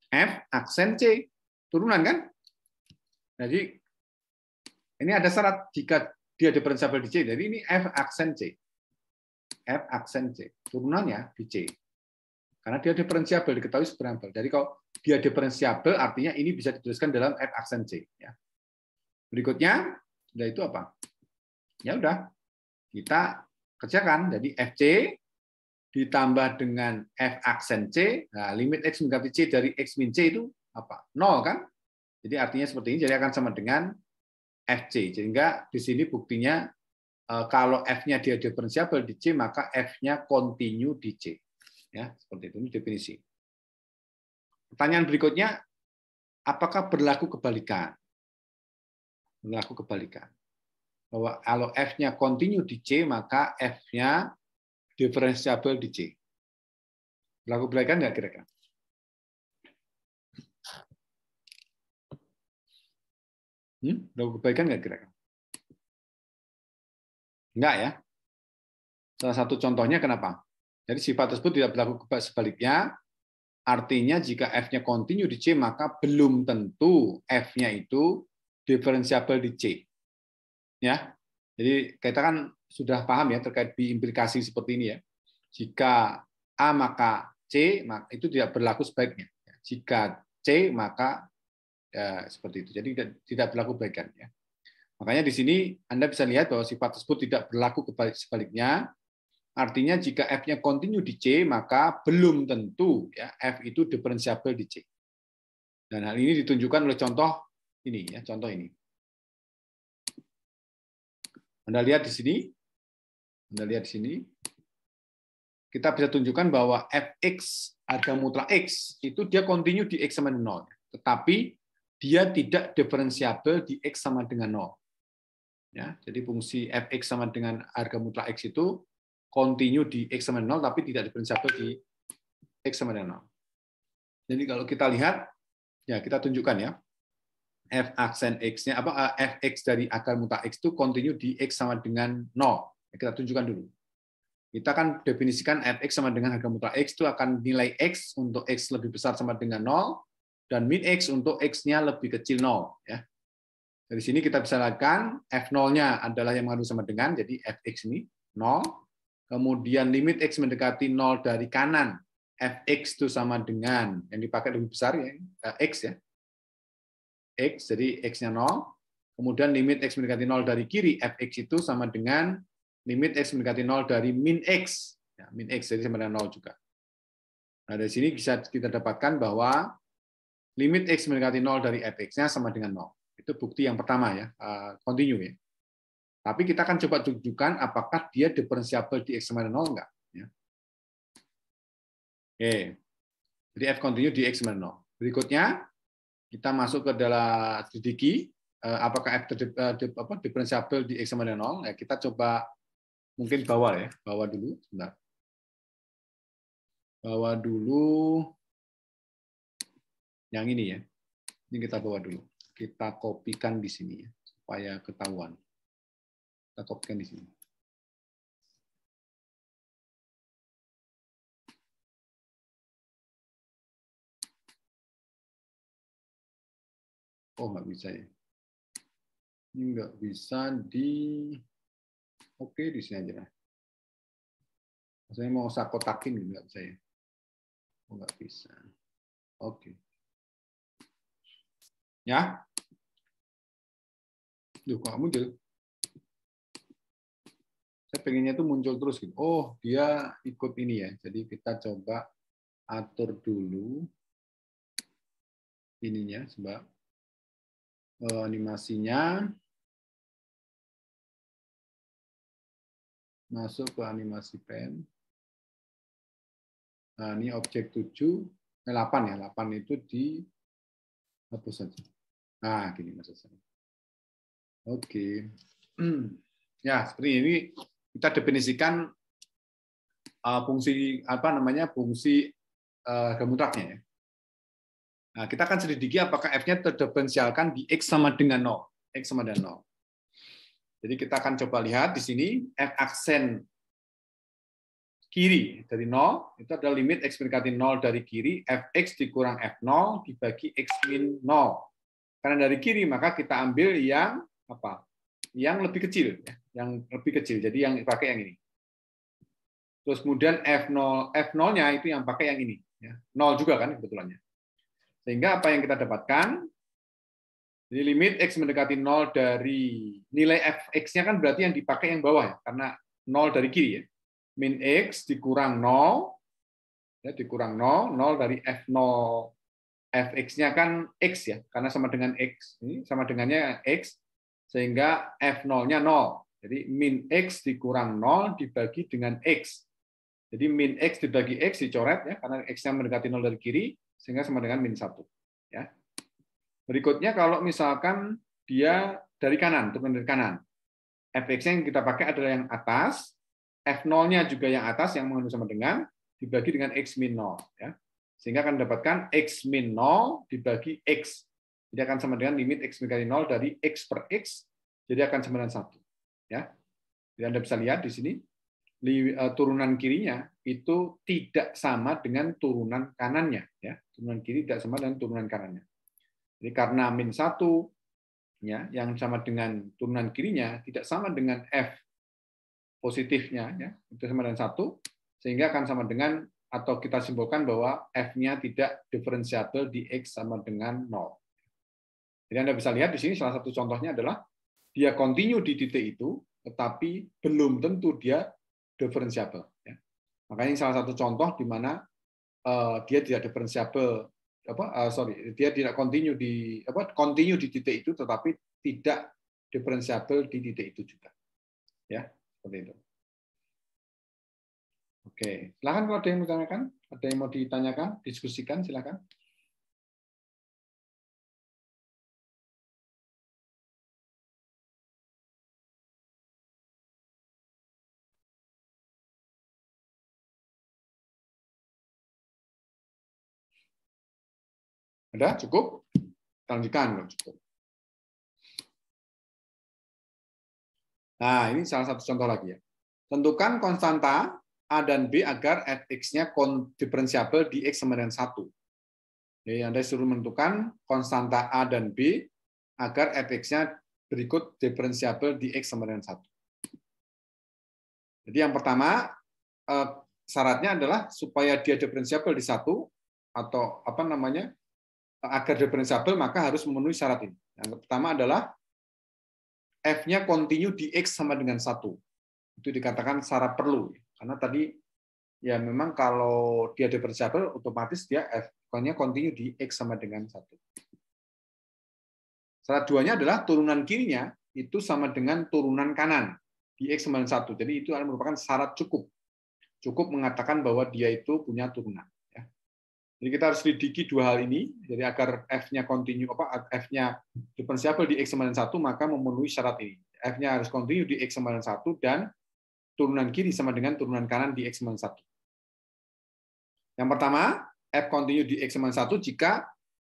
F aksen C. Turunan kan? Jadi Ini ada syarat jika dia diferensiabel di C. Jadi ini F aksen C. F aksen C. Turunannya di C. Karena dia diferensiabel, diketahui seberangkal. Jadi kalau dia diferensiabel, artinya ini bisa dituliskan dalam F aksen C. Ya. Berikutnya, udah itu apa? Ya udah, kita kerjakan. Jadi FC ditambah dengan F aksen C, nah, limit X mendekati C dari X min C itu apa? 0 kan? Jadi artinya seperti ini, jadi akan sama dengan FC. Sehingga di sini buktinya kalau F-nya dia diferensiabel di C, maka F-nya continue di C. Ya, seperti itu, ini definisi. Pertanyaan berikutnya, apakah berlaku kebalikan? Berlaku kebalikan. Bahwa kalau F-nya continue di C, maka F-nya diferensiabel di C. Berlaku kebalikan nggak kira-kira? Berlaku kebalikan nggak kira-kira? Enggak ya. Salah satu contohnya kenapa? Jadi sifat tersebut tidak berlaku sebaliknya. Artinya jika F-nya continue di C, maka belum tentu F-nya itu diferensiabel di C. Ya. Jadi kita kan sudah paham ya terkait implikasi seperti ini ya. Jika A maka C, maka itu tidak berlaku sebaliknya. Jika C maka ya, seperti itu. Jadi tidak berlaku kebalikan ya. Makanya di sini Anda bisa lihat bahwa sifat tersebut tidak berlaku sebaliknya. Artinya jika F-nya continue di C, maka belum tentu ya F itu diferensiabel di C. Dan hal ini ditunjukkan oleh contoh ini ya, contoh ini. Anda lihat di sini. Anda lihat di sini. Kita bisa tunjukkan bahwa Fx harga mutlak X itu dia continue di X sama dengan 0. Tetapi dia tidak diferensiabel di X sama dengan 0. Ya, jadi fungsi Fx sama dengan harga mutlak X itu continue di X sama 0, tapi tidak diferensiabel di X sama dengan 0. Jadi kalau kita lihat, ya kita tunjukkan ya, F aksen X-nya, Fx dari akar mutlak X itu continue di X sama dengan 0. Kita tunjukkan dulu. Kita akan definisikan Fx sama dengan harga mutlak X itu akan nilai X untuk X lebih besar sama dengan 0, dan min X untuk X-nya lebih kecil 0. Ya. Dari sini kita bisa lakukan F0-nya adalah yang mengandung sama dengan, jadi Fx ini 0. Kemudian limit X mendekati 0 dari kanan, Fx itu sama dengan, yang dipakai lebih besar ya, X ya. X, jadi X-nya 0. Kemudian limit X mendekati 0 dari kiri, Fx itu sama dengan limit X mendekati 0 dari min X. Ya, min X, jadi sama dengan 0 juga. Nah, dari sini bisa kita dapatkan bahwa limit X mendekati 0 dari Fx-nya sama dengan 0. Itu bukti yang pertama ya, continue ya. Tapi kita akan coba tunjukkan apakah dia diferensiabel di X sama dengan 0 enggak. Ya. Oke, jadi F continue di X sama dengan 0. Berikutnya, kita masuk ke dalam strategi, apakah F diferensiabel di X sama dengan 0. Ya, kita coba mungkin bawa ya, bawa dulu, sebentar. Bawa dulu yang ini ya. Ini kita bawa dulu. Kita kopikan di sini ya, supaya ketahuan. Kita kopikan di sini. Oh, nggak bisa ya. Ini nggak bisa di... Oke, di sini aja. Saya mau saya kotakin, nggak bisa ya. Oh, nggak bisa. Oke. Ya. Duh, kok muncul? Saya pengennya itu muncul terus gitu. Oh, dia ikut ini ya. Jadi kita coba atur dulu ininya sebab animasinya. Masuk ke animasi pen. Nah, ini objek 8 ya. 8 itu dihapus saja. Nah, gini maksud saya. Oke. Ya, seperti ini kita definisikan fungsi fungsi gemutraknya ya. Nah, kita akan selidiki apakah F-nya terdiferensialkan di X sama dengan 0. X sama dengan 0. Jadi kita akan coba lihat di sini F aksen kiri dari 0 itu adalah limit X mendekati 0 dari kiri, Fx dikurang F0 dibagi X min 0. Karena dari kiri maka kita ambil yang apa? Yang lebih kecil, ya. Yang lebih kecil. Jadi yang pakai yang ini. Terus kemudian F0-nya itu yang pakai yang ini, ya. 0 juga kan kebetulannya. Sehingga apa yang kita dapatkan? Jadi limit X mendekati 0 dari nilai Fx-nya kan berarti yang dipakai yang bawah ya, karena 0 dari kiri ya. Min X dikurang 0, ya, dikurang 0 dari F0, Fx-nya kan X ya, karena sama dengan X. Ini sama dengannya X, sehingga F0-nya 0. Jadi min X dikurang 0 dibagi dengan X. Jadi min X dibagi X dicoret ya, karena X-nya mendekati 0 dari kiri, sehingga sama dengan min 1. Ya. Berikutnya kalau misalkan dia dari kanan, turun dari kanan. Fx yang kita pakai adalah yang atas, F0-nya juga yang atas yang mengandung sama dengan dibagi dengan X min 0. Ya. Sehingga akan mendapatkan X min 0 dibagi X. Jadi akan sama dengan limit X mendekati 0 dari X per X, jadi akan sama dengan 1. Ya. Jadi Anda bisa lihat di sini, turunan kirinya itu tidak sama dengan turunan kanannya. Ya. Turunan kiri tidak sama dengan turunan kanannya. Jadi karena min 1 ya, yang sama dengan turunan kirinya tidak sama dengan F positifnya, ya, itu sama dengan 1, sehingga akan sama dengan, atau kita simpulkan bahwa F-nya tidak diferensiabel di X sama dengan 0. Jadi Anda bisa lihat di sini salah satu contohnya adalah dia continue di titik itu, tetapi belum tentu dia diferensiabel. Ya. Makanya ini salah satu contoh di mana dia tidak diferensiabel, dia tidak continue di titik itu, tetapi tidak diferensiabel di titik itu juga. Ya, seperti itu. Oke, silakan kalau ada yang mau ditanyakan, diskusikan, silakan. Ada? Cukup? Lanjutkan, cukup. Nah, ini salah satu contoh lagi ya. Tentukan konstanta A dan B agar Fx-nya diferensiabel di X sama dengan 1. Jadi Anda disuruh menentukan konstanta A dan B agar Fx-nya berikut diferensiabel di X sama dengan 1. Jadi yang pertama, syaratnya adalah supaya dia diferensiabel di 1, atau apa namanya, agar diferensiabel maka harus memenuhi syarat ini. Yang pertama adalah F-nya continue di X sama dengan 1. Itu dikatakan syarat perlu. Karena tadi ya memang kalau dia diferensiabel otomatis dia F-nya continue di X sama dengan 1. Syarat 2-nya adalah turunan kirinya itu sama dengan turunan kanan di X sama dengan 1. Jadi itu merupakan syarat cukup. Cukup mengatakan bahwa dia itu punya turunan. Jadi kita harus selidiki dua hal ini, jadi agar F-nya continue, F-nya diferensiabel di X sama dengan 1, maka memenuhi syarat ini. F-nya harus continue di X sama dengan 1, dan turunan kiri sama dengan turunan kanan di X sama dengan 1. Yang pertama, F continue di X sama dengan 1 jika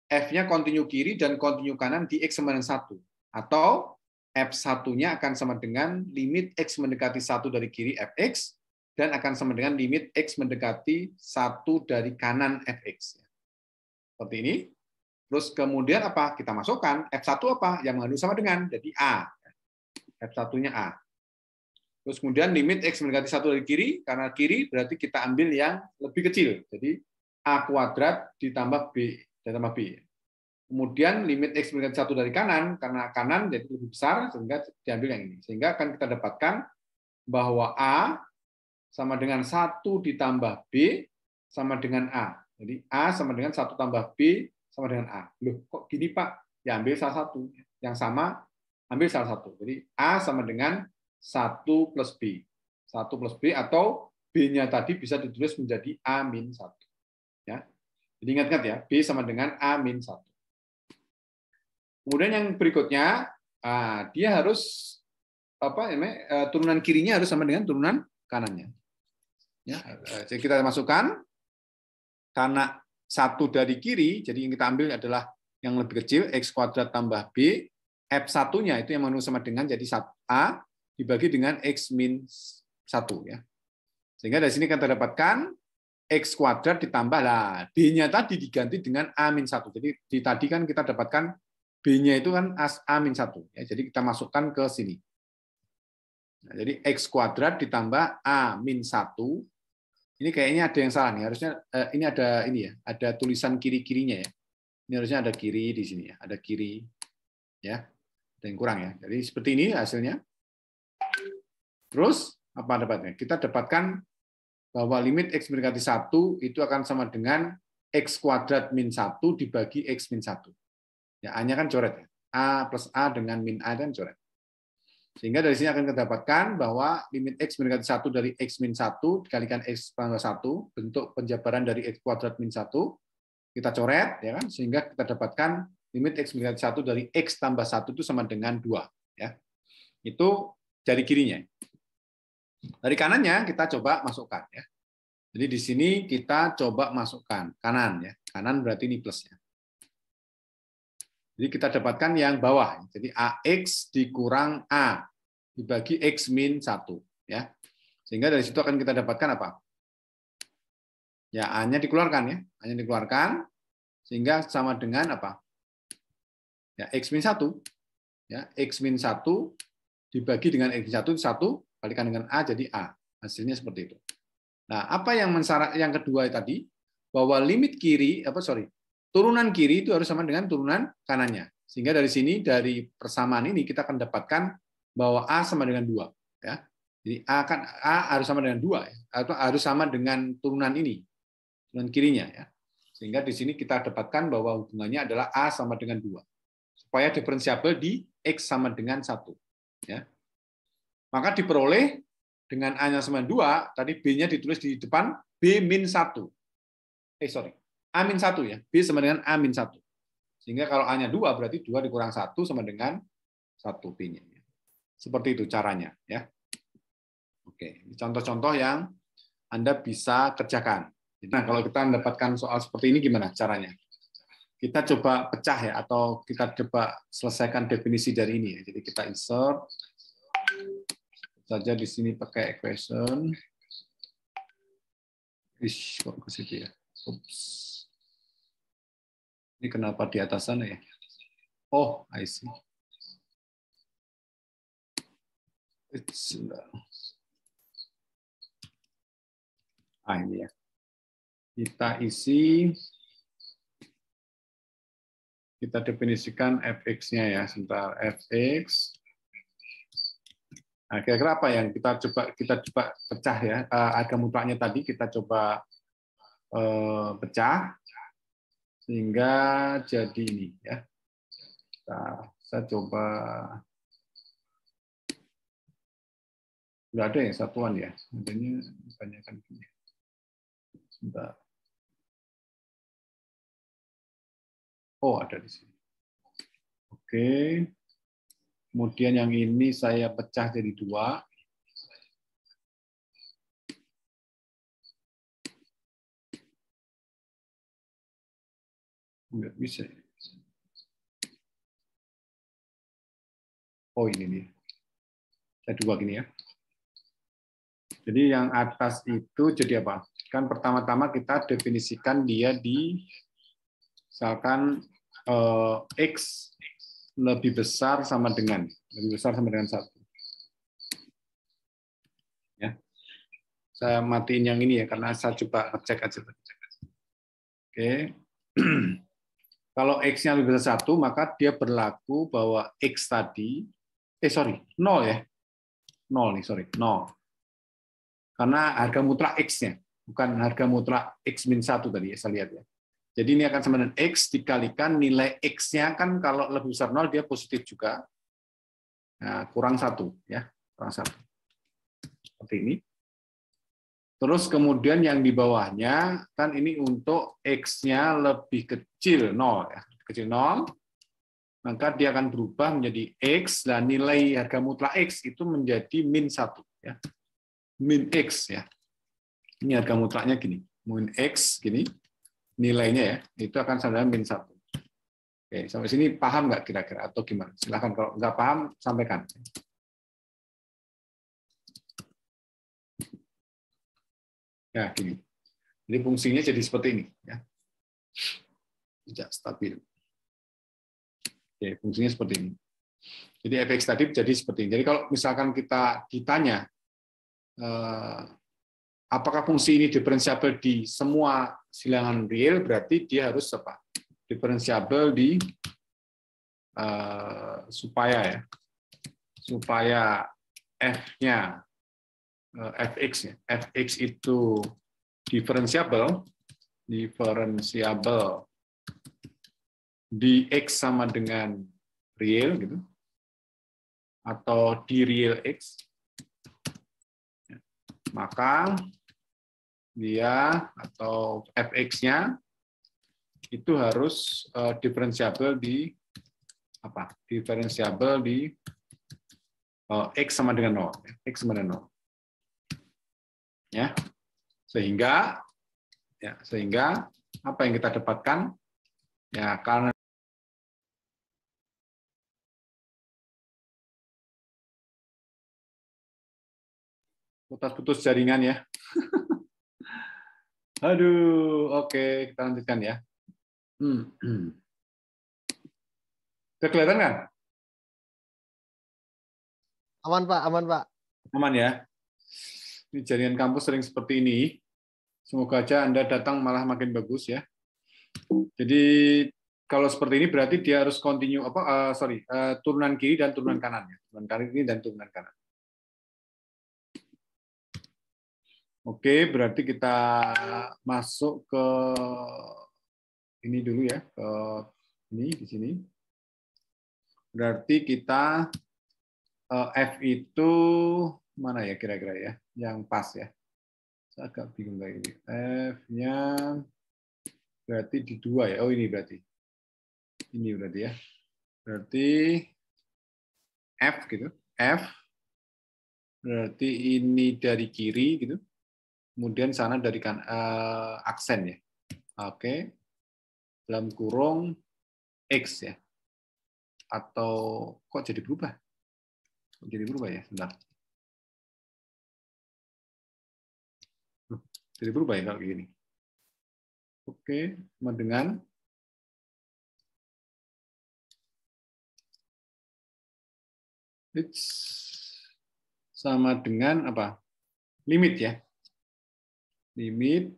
F-nya continue kiri dan continue kanan di X sama dengan 1. Atau F1-nya akan sama dengan limit X mendekati 1 dari kiri Fx, dan akan sama dengan limit X mendekati 1 dari kanan Fx. Seperti ini. Terus kemudian apa? Kita masukkan F1 apa? Yang mengandung sama dengan, jadi A. F1-nya A. Terus kemudian limit X mendekati 1 dari kiri, karena kiri berarti kita ambil yang lebih kecil. Jadi A kuadrat ditambah B. Kemudian limit X mendekati 1 dari kanan, karena kanan jadi lebih besar, sehingga diambil yang ini. Sehingga akan kita dapatkan bahwa A sama dengan 1 ditambah B sama dengan A. Jadi A sama dengan 1 tambah B sama dengan A. Loh, kok gini Pak? Ya ambil salah satu. Yang sama, ambil salah satu. Jadi A sama dengan 1 plus B. 1 plus B, atau B-nya tadi bisa ditulis menjadi A min 1. Ya. Jadi ingat-ingat ya, B sama dengan A min 1. Kemudian yang berikutnya, dia harus, turunan kirinya harus sama dengan turunan kanannya. Ya, jadi kita masukkan karena 1 dari kiri, jadi yang kita ambil adalah yang lebih kecil, X kuadrat tambah B, F1-nya itu yang mengandung sama dengan, jadi A dibagi dengan X min 1. Ya. Sehingga dari sini kita dapatkan X kuadrat ditambah, lah B-nya tadi diganti dengan A min 1. Jadi tadi kan kita dapatkan B-nya itu kan A-1. Ya, jadi kita masukkan ke sini. Nah, jadi X kuadrat ditambah A-1. Ini kayaknya ada yang salah nih. Harusnya ini ada ada tulisan kiri-kirinya ya. Ini harusnya ada kiri di sini ya. Ada kiri ya. Ada yang kurang ya. Jadi seperti ini hasilnya. Terus apa dapatnya? Kita dapatkan bahwa limit X mendekati 1 itu akan sama dengan X kuadrat min 1 dibagi X min 1. Ya, A-nya kan coret ya. A plus A dengan min A kan coret. Sehingga dari sini akan kita dapatkan bahwa limit X mendekati 1 dari X min 1 dikalikan X tambah 1, bentuk penjabaran dari X kuadrat min 1, kita coret, ya kan? Sehingga kita dapatkan limit X mendekati 1 dari X tambah 1 itu sama dengan 2. Ya. Itu jari kirinya. Dari kanannya kita coba masukkan. Ya. Jadi di sini kita coba masukkan kanan. Ya. Kanan berarti ini plusnya. Jadi kita dapatkan yang bawah. Jadi AX dikurang A dibagi X min 1. Ya. Sehingga dari situ akan kita dapatkan apa? Ya, A-nya dikeluarkan. Ya. A-nya dikeluarkan. Sehingga sama dengan apa? Ya, X min 1. Ya, X min 1 dibagi dengan X min 1, 1 kalikan dengan A jadi A. Hasilnya seperti itu. Nah, apa yang mensyarat yang kedua tadi? Bahwa limit kiri, turunan kiri itu harus sama dengan turunan kanannya. Sehingga dari sini, dari persamaan ini, kita akan dapatkan bahwa A sama dengan 2. Ya. Jadi A harus sama dengan 2, ya. Atau harus sama dengan turunan ini, turunan kirinya. Ya. Sehingga di sini kita dapatkan bahwa hubungannya adalah A sama dengan 2. Supaya diferensiabel di X sama dengan 1. Ya. Maka diperoleh dengan A-nya sama 2, tadi B-nya ditulis di depan B min 1. A min 1 ya. B sama dengan A min 1. Sehingga kalau A-nya 2 berarti 2 dikurang 1 sama dengan 1 B-nya. Seperti itu caranya ya. Oke, ini contoh-contoh yang Anda bisa kerjakan. Nah, kalau kita mendapatkan soal seperti ini gimana caranya? Kita coba pecah ya, atau kita coba selesaikan definisi dari ini ya. Jadi kita insert saja di sini pakai equation. Kok ke situ ya? Oops. Ini kenapa di atas sana ya? Oh, I see. Ini ya. Kita isi, kita definisikan fx-nya ya. Sebentar, fx. Nah, kira-kira apa yang kita coba pecah ya? Harga mutlaknya tadi kita coba pecah sehingga jadi ini ya. Saya coba, nggak ada yang satuan ya, adanya kebanyakan gini. Sebentar. Oh, ada di sini. Oke. Kemudian yang ini saya pecah jadi 2. Nggak bisa. Oh, ini nih. Saya 2 gini ya. Jadi yang atas itu jadi apa? Kan pertama-tama kita definisikan dia di misalkan X lebih besar sama dengan 1. Ya. Saya matiin yang ini ya karena saya coba ngecek aja. Oke. Kalau X-nya lebih besar 1, maka dia berlaku bahwa X tadi 0 ya. 0 nih, 0. Karena harga mutlak X-nya, bukan harga mutlak X min 1 tadi ya, saya lihat ya. Jadi ini akan sama dengan X dikalikan nilai X-nya kan kalau lebih besar 0 dia positif juga. Nah, kurang 1 ya, kurang 1. Seperti ini. Terus kemudian yang di bawahnya kan ini untuk X-nya lebih kecil 0 ya, kecil 0. Maka dia akan berubah menjadi X dan nilai harga mutlak X itu menjadi min 1 ya. Min X ya. Ini harga mutlaknya gini. Min X gini. Nilainya ya, itu akan sama dengan min 1. Oke, sampai sini paham nggak kira-kira atau gimana? Silahkan kalau nggak paham, sampaikan. Ya, gini. Jadi fungsinya jadi seperti ini. Ya. Tidak stabil. Oke, fungsinya seperti ini. Jadi fx tadi jadi seperti ini. Jadi kalau misalkan kita ditanya apakah fungsi ini diferensiabel di semua silangan real, berarti dia harus apa? Diferensiabel di supaya f-nya fx itu diferensiabel di x sama dengan real gitu, atau di real x, maka dia atau fx-nya itu harus diferensiabel di apa? Diferensiabel di x sama dengan 0, x sama dengan 0. Ya. Sehingga apa yang kita dapatkan? Ya, karena putus-putus jaringan ya. Aduh, oke, kita lanjutkan ya. Udah kelihatan kan? Aman, Pak. Aman, Pak. Aman ya. Ini jaringan kampus sering seperti ini. Semoga aja Anda datang malah makin bagus ya. Jadi kalau seperti ini berarti dia harus continue turunan kiri dan turunan kanan ya. Turunan kiri dan turunan kanan. Oke, berarti kita masuk ke ini dulu ya, ke ini di sini. Berarti kita F itu mana ya kira-kira ya, yang pas ya. Saya agak bingung kayak ini. F-nya berarti di 2 ya. Oh ini berarti. Ini berarti ya. Berarti F gitu. F berarti ini dari kiri gitu. Kemudian sana dari kan aksen ya. Oke. Dalam kurung X ya. Atau kok jadi berubah? Kok jadi berubah ya? Sebentar. Jadi berubah ya kalau gini. Oke, sama dengan sama dengan apa? Limit ya. Limit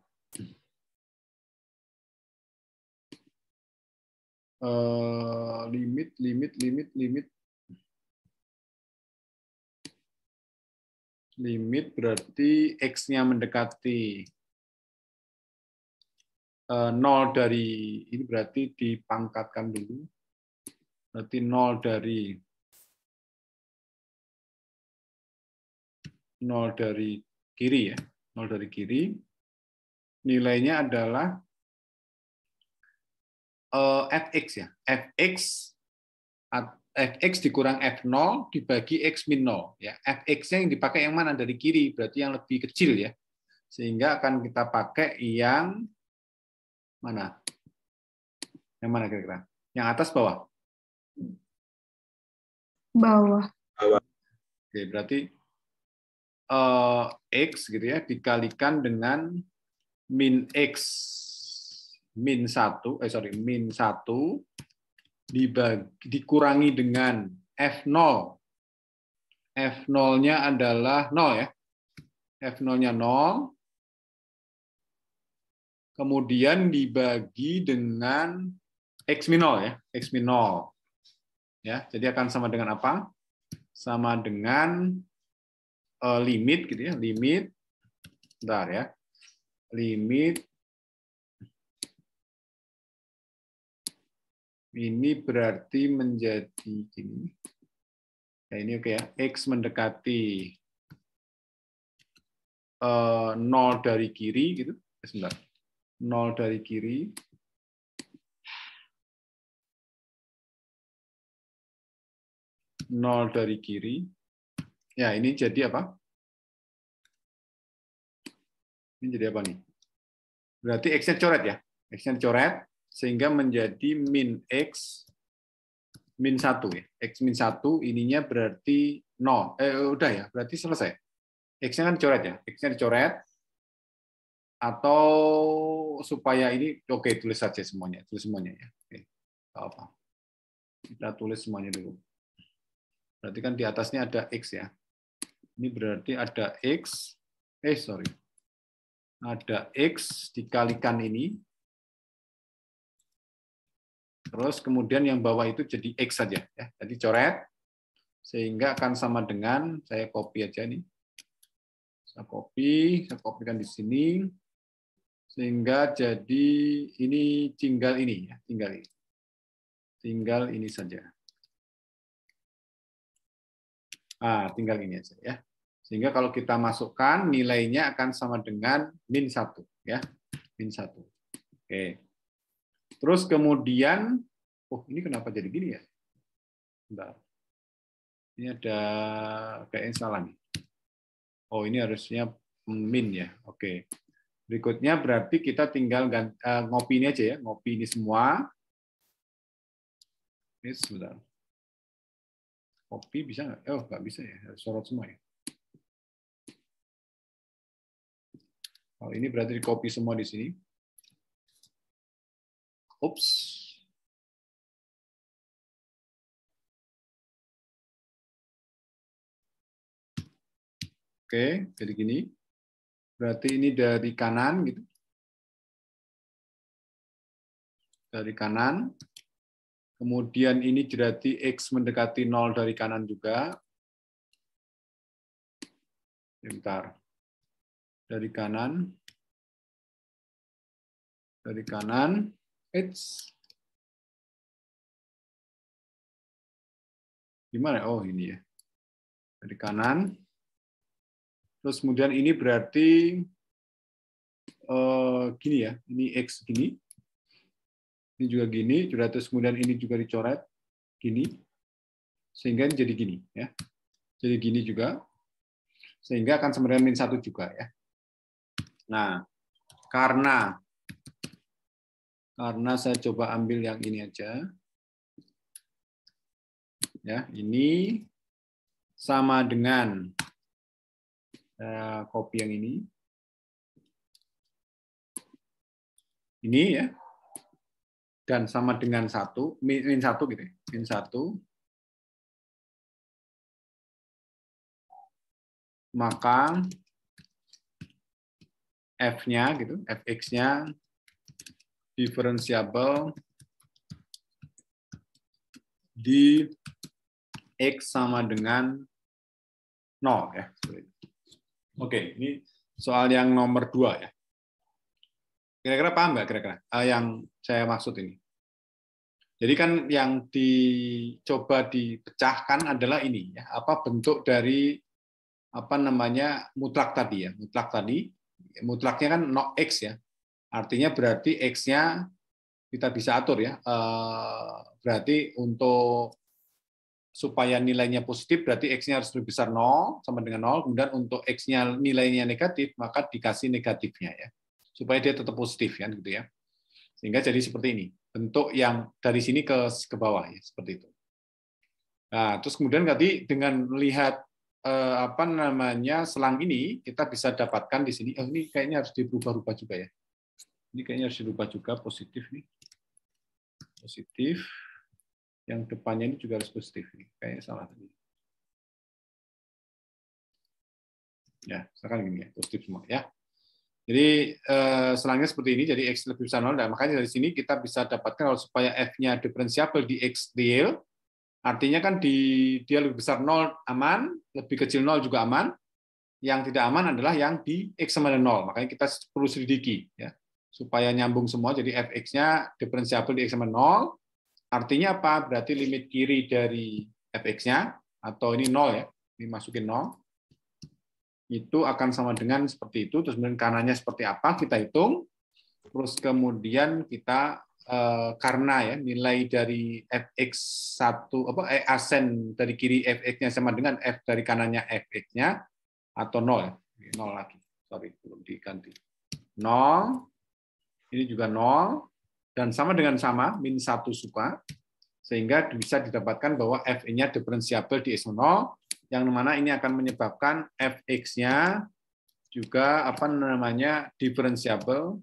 limit berarti X-nya mendekati 0 dari ini berarti dipangkatkan dulu. Berarti 0 dari kiri ya. 0 dari kiri. Nilainya adalah fx ya. Fx dikurang f0 dibagi x min 0 ya. Fx-nya yang dipakai yang mana? Dari kiri, berarti yang lebih kecil ya. Sehingga akan kita pakai yang mana? Yang mana kira-kira? Yang atas bawah? Bawah. Oke, berarti x gitu ya dikalikan dengan min x min 1 dikurangi dengan f0. F0-nya adalah 0 ya. F0-nya 0. Kemudian dibagi dengan x min 0 ya, x min 0. Ya, jadi akan sama dengan apa? Sama dengan limit gitu ya, limit bentar ya. Limit ini berarti menjadi gini. Ya ini oke ya, X mendekati 0 dari kiri gitu. Sebentar. 0 dari kiri. Nol dari kiri. Ya, ini jadi apa? Ini jadi apa nih? Berarti X-nya coret ya. X-nya coret sehingga menjadi min X min 1 ya. X min 1 ininya berarti 0. Udah ya, berarti selesai. X-nya kan coret ya. X-nya dicoret. Atau supaya ini oke tulis saja semuanya, tulis semuanya ya. Oke. Apa? Kita tulis semuanya dulu. Berarti kan di atasnya ada X ya. Ini berarti ada X, ada X dikalikan ini. Terus kemudian yang bawah itu jadi X saja. Ya. Jadi coret. Sehingga akan sama dengan, saya copy aja nih. Saya kopikan di sini. Sehingga jadi ini tinggal ini. Ya, tinggal ini saja. Tinggal ini aja ya. Sehingga kalau kita masukkan nilainya akan sama dengan -1 ya. -1. Oke. Terus kemudian ini kenapa jadi gini ya? Bentar. Ini ada kayaknya salah nih. Ini harusnya min ya. Oke. Berikutnya berarti kita tinggal ngopi ini aja ya, ngopi ini semua. Ini sebentar. Copy bisa nggak? Nggak bisa ya, harus sorot semua ya. Ini berarti di copy semua di sini. Oops. Oke, jadi gini. Berarti ini dari kanan gitu. Dari kanan. Kemudian ini berarti X mendekati 0 dari kanan juga. Bentar. Dari kanan. X. Gimana? Ini ya. Dari kanan. Terus kemudian ini berarti gini ya. Ini X gini. Ini juga gini, terus kemudian ini juga dicoret gini, sehingga ini jadi gini ya, jadi gini juga, sehingga akan sama dengan -1 juga ya. Nah, karena saya coba ambil yang ini aja, ya ini sama dengan copy yang ini ya. Dan sama dengan -1 gitu ya. -1, maka F-nya gitu, Fx-nya diferensiabel di X sama dengan 0 ya. Oke, ini soal yang nomor 2 ya. Kira-kira paham nggak kira-kira yang saya maksud ini? Jadi kan yang dicoba dipecahkan adalah ini ya, apa bentuk dari mutlak tadi ya. Mutlaknya kan X ya. Artinya berarti X-nya kita bisa atur ya. Berarti untuk supaya nilainya positif berarti X-nya harus lebih besar 0 sama dengan 0, kemudian untuk X-nya nilainya negatif maka dikasih negatifnya ya. Supaya dia tetap positif kan gitu ya. Sehingga jadi seperti ini. Bentuk yang dari sini ke bawah ya, seperti itu. Nah, terus kemudian tadi dengan melihat selang ini kita bisa dapatkan di sini. Ini kayaknya harus dirubah-rubah juga ya. Ini kayaknya harus dirubah juga positif nih. Positif. Yang depannya ini juga harus positif nih. Kayaknya salah tadi. Ya, sekarang gini ya, positif semua ya. Jadi selangnya seperti ini, jadi X lebih besar 0, dan makanya dari sini kita bisa dapatkan kalau supaya F-nya diferensiabel di X real, artinya kan dia lebih besar 0 aman, lebih kecil 0 juga aman, yang tidak aman adalah yang di X sama dengan 0, makanya kita perlu selidiki, ya, supaya nyambung semua, jadi Fx-nya diferensiabel di X sama 0, artinya apa? Berarti limit kiri dari Fx-nya, atau ini 0 ya, ini masukin 0, itu akan sama dengan seperti itu, terus kemudian kanannya seperti apa kita hitung, terus kemudian kita karena ya nilai dari fx1 asen dari kiri fx-nya sama dengan f dari kanannya fx-nya atau 0 ya, 0 lagi, sorry belum diganti 0, ini juga 0 dan sama dengan sama -1 suka, sehingga bisa didapatkan bahwa f-nya diferensiabel di x 0, yang mana ini akan menyebabkan fx-nya juga diferensiabel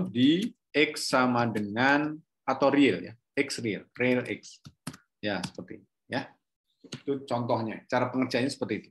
di X sama dengan, atau real ya, X real X. Ya, seperti ini. Ya. Itu contohnya, cara pengerjaannya seperti itu.